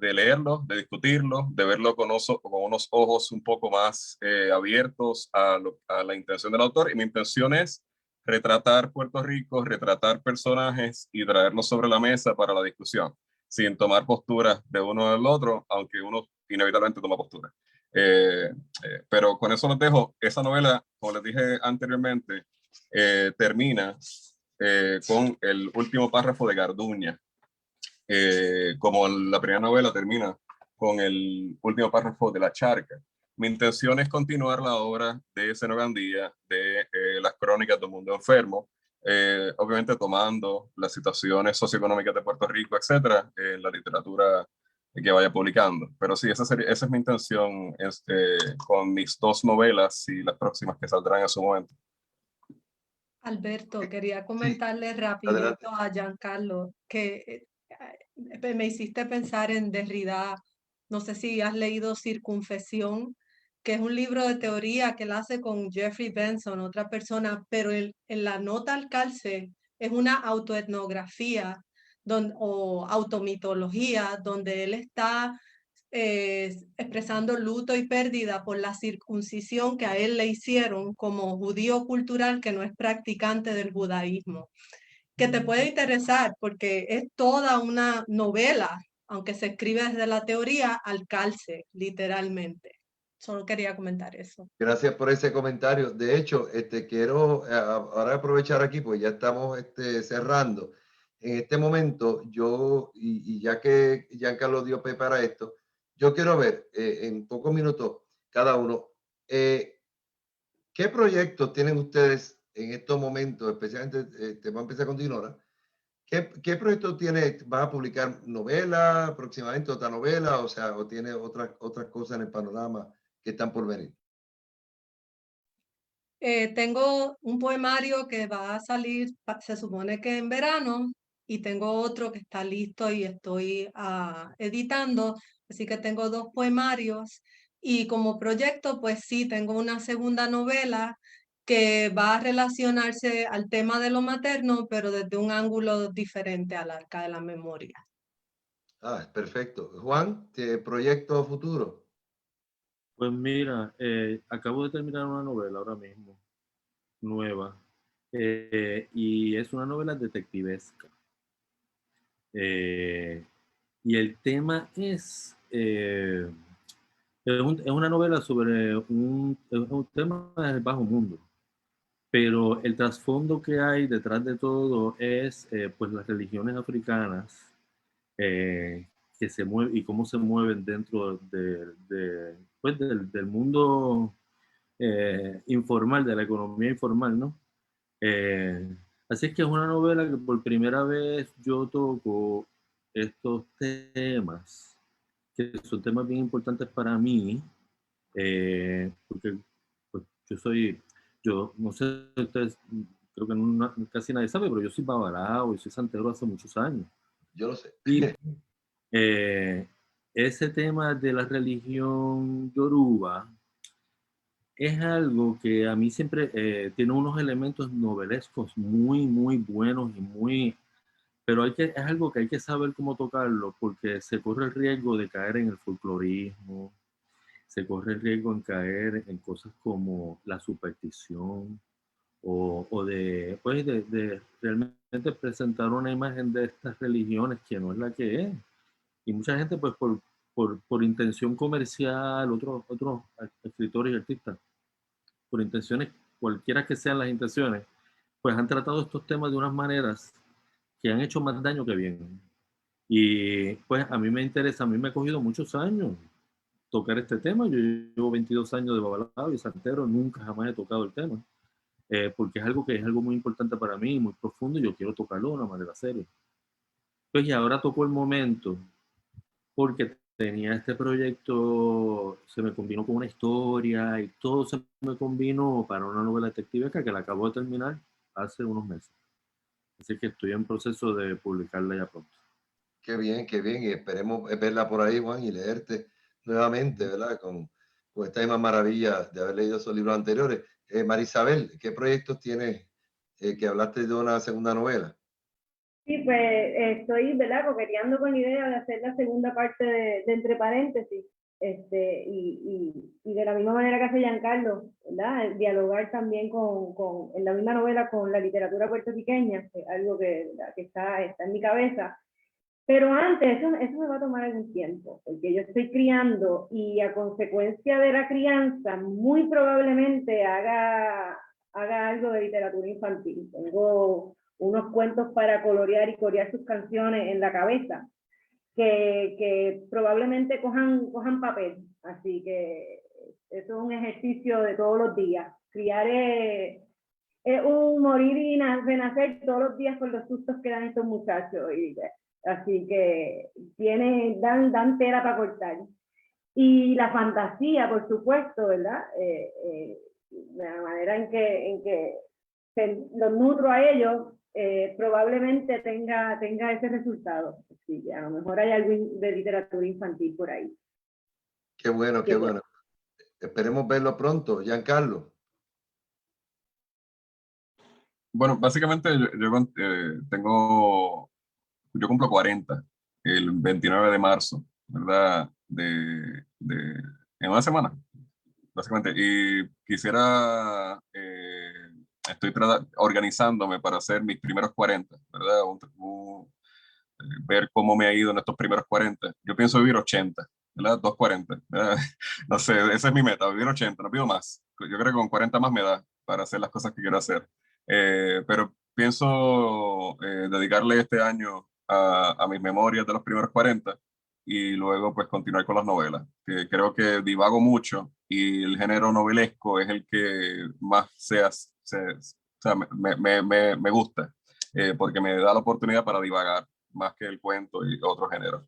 leerlo, de discutirlo, de verlo con unos ojos un poco más abiertos a la intención del autor. Y mi intención es retratar Puerto Rico, retratar personajes y traerlos sobre la mesa para la discusión, sin tomar posturas de uno del otro, aunque uno inevitablemente toma postura. Pero con eso los dejo. Esa novela, como les dije anteriormente, termina con el último párrafo de Garduña. Como la primera novela termina con el último párrafo de La Charca. Mi intención es continuar la obra de Seno Gandía, de las crónicas del mundo enfermo, obviamente tomando las situaciones socioeconómicas de Puerto Rico, etcétera, en la literatura que vaya publicando. Pero sí, esa es mi intención con mis 2 novelas y las próximas que saldrán en su momento. Alberto, quería comentarle adelante. rapidito a Giancarlo que me hiciste pensar en Derrida. No sé si has leído Circunfesión, que es un libro de teoría que él hace con Jeffrey Benson, otra persona, pero en la nota al calce es una autoetnografía o automitología donde él está expresando luto y pérdida por la circuncisión que a él le hicieron como judío cultural que no es practicante del judaísmo, que te puede interesar porque es toda una novela, aunque se escribe desde la teoría al calce, literalmente. Solo quería comentar eso. Gracias por ese comentario. De hecho, quiero ahora aprovechar aquí, pues ya estamos cerrando. En este momento, y ya que Giancarlo dio pie para esto, yo quiero ver en pocos minutos cada uno, ¿qué proyectos tienen ustedes en estos momentos? Especialmente, vamos a empezar con Dinora. ¿Qué proyecto tiene? ¿Vas a publicar novela próximamente, otra novela? O sea, ¿o tiene otras cosas en el panorama que están por venir? Tengo un poemario que va a salir, se supone que en verano, y tengo otro que está listo y estoy editando, así que tengo 2 poemarios. Y como proyecto, pues sí, tengo una segunda novela que va a relacionarse al tema de lo materno, pero desde un ángulo diferente al Arca de la Memoria. Ah, perfecto. Juan, proyecto futuro. Pues mira, acabo de terminar una novela ahora mismo, nueva, y es una novela detectivesca. Y el tema es una novela sobre un tema del bajo mundo, pero el trasfondo que hay detrás de todo es pues las religiones africanas que se mueven y cómo se mueven dentro pues del mundo informal, de la economía informal, ¿no? Así es que es una novela que por primera vez yo toco estos temas, que son temas bien importantes para mí, porque pues, yo no sé, ustedes, creo que casi nadie sabe, pero yo soy babalao y soy santero hace muchos años. Yo lo sé. Y ese tema de la religión yoruba es algo que a mí siempre tiene unos elementos novelescos muy, muy buenos pero es algo que hay que saber cómo tocarlo porque se corre el riesgo de caer en el folclorismo, se corre el riesgo en caer en cosas como la superstición o de realmente presentar una imagen de estas religiones que no es la que es. Y mucha gente, pues, por por intención comercial, otros escritores y artistas, por intenciones, cualquiera que sean las intenciones, pues han tratado estos temas de unas maneras que han hecho más daño que bien. Y pues a mí me interesa, a mí me ha cogido muchos años tocar este tema. Yo llevo 22 años de babalao y santero, nunca jamás he tocado el tema, porque es algo muy importante para mí, muy profundo, y yo quiero tocarlo de una manera seria. Pues y ahora tocó el momento, porque tenía este proyecto, se me combinó con una historia y todo se me combinó para una novela detectivesca que la acabo de terminar hace unos meses. Así que estoy en proceso de publicarla ya pronto. Qué bien, qué bien. Y esperemos verla por ahí, Juan, y leerte nuevamente, ¿verdad? Con esta misma maravilla de haber leído esos libros anteriores. Marisabel, ¿qué proyectos tienes que hablaste de una segunda novela? Sí, pues estoy, ¿verdad?, coqueteando con la idea de hacer la segunda parte de Entre Paréntesis, y de la misma manera que hace Giancarlo, ¿verdad?, dialogar también en la misma novela con la literatura puertorriqueña, que es algo que está en mi cabeza. Pero antes, eso me va a tomar algún tiempo, porque yo estoy criando y a consecuencia de la crianza, muy probablemente haga algo de literatura infantil. Tengo unos cuentos para colorear y corear sus canciones en la cabeza, que probablemente cojan papel. Así que eso es un ejercicio de todos los días. Criar es un morir y renacer todos los días con los sustos que dan estos muchachos. Así que dan tela para cortar. Y la fantasía, por supuesto, ¿verdad? La manera en que los nutro a ellos, probablemente tenga ese resultado. Así que a lo mejor hay algo de literatura infantil por ahí. Qué bueno, qué bueno. Esperemos verlo pronto. Giancarlo. Bueno, básicamente yo cumplo 40 el 29 de marzo, ¿verdad? En una semana, básicamente. Y quisiera, estoy organizándome para hacer mis primeros 40, ¿verdad? Ver cómo me ha ido en estos primeros 40. Yo pienso vivir 80, ¿verdad? 240, ¿verdad? No sé, esa es mi meta, vivir 80, no pido más. Yo creo que con 40 más me da para hacer las cosas que quiero hacer. Pero pienso dedicarle este año a mis memorias de los primeros 40 y luego pues continuar con las novelas, que creo que divago mucho y el género novelesco es el que más o sea, me gusta, porque me da la oportunidad para divagar más que el cuento y otros géneros.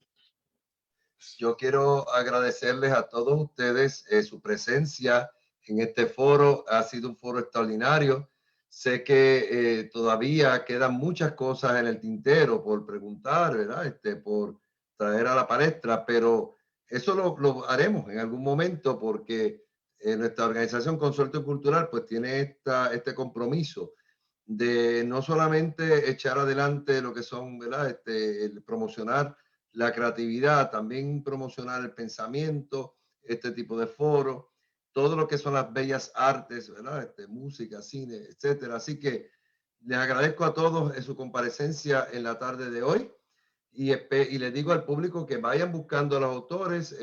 Yo quiero agradecerles a todos ustedes su presencia en este foro. Ha sido un foro extraordinario. Sé que todavía quedan muchas cosas en el tintero por preguntar, ¿verdad? Por traer a la palestra, pero eso lo haremos en algún momento porque nuestra organización Consorcio Cultural pues tiene este compromiso de no solamente echar adelante lo que son, ¿verdad? El promocionar la creatividad, también promocionar el pensamiento, este tipo de foros, todo lo que son las bellas artes, ¿verdad? Música, cine, etcétera. Así que les agradezco a todos en su comparecencia en la tarde de hoy y les digo al público que vayan buscando a los autores,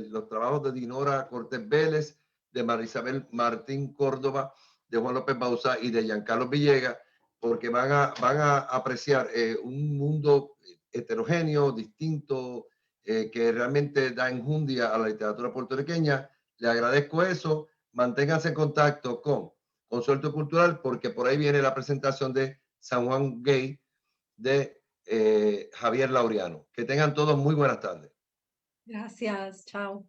los trabajos de Dinora Cortés Vélez, de Marisabel Martín Córdoba, de Juan López Bauzá y de Giancarlo Villegas, porque van a apreciar un mundo heterogéneo, distinto, que realmente da enjundia a la literatura puertorriqueña. Le agradezco eso. Manténganse en contacto con Consorcio Cultural porque por ahí viene la presentación de San Juan Gay de Javier Laureano. Que tengan todos muy buenas tardes. Gracias, chao.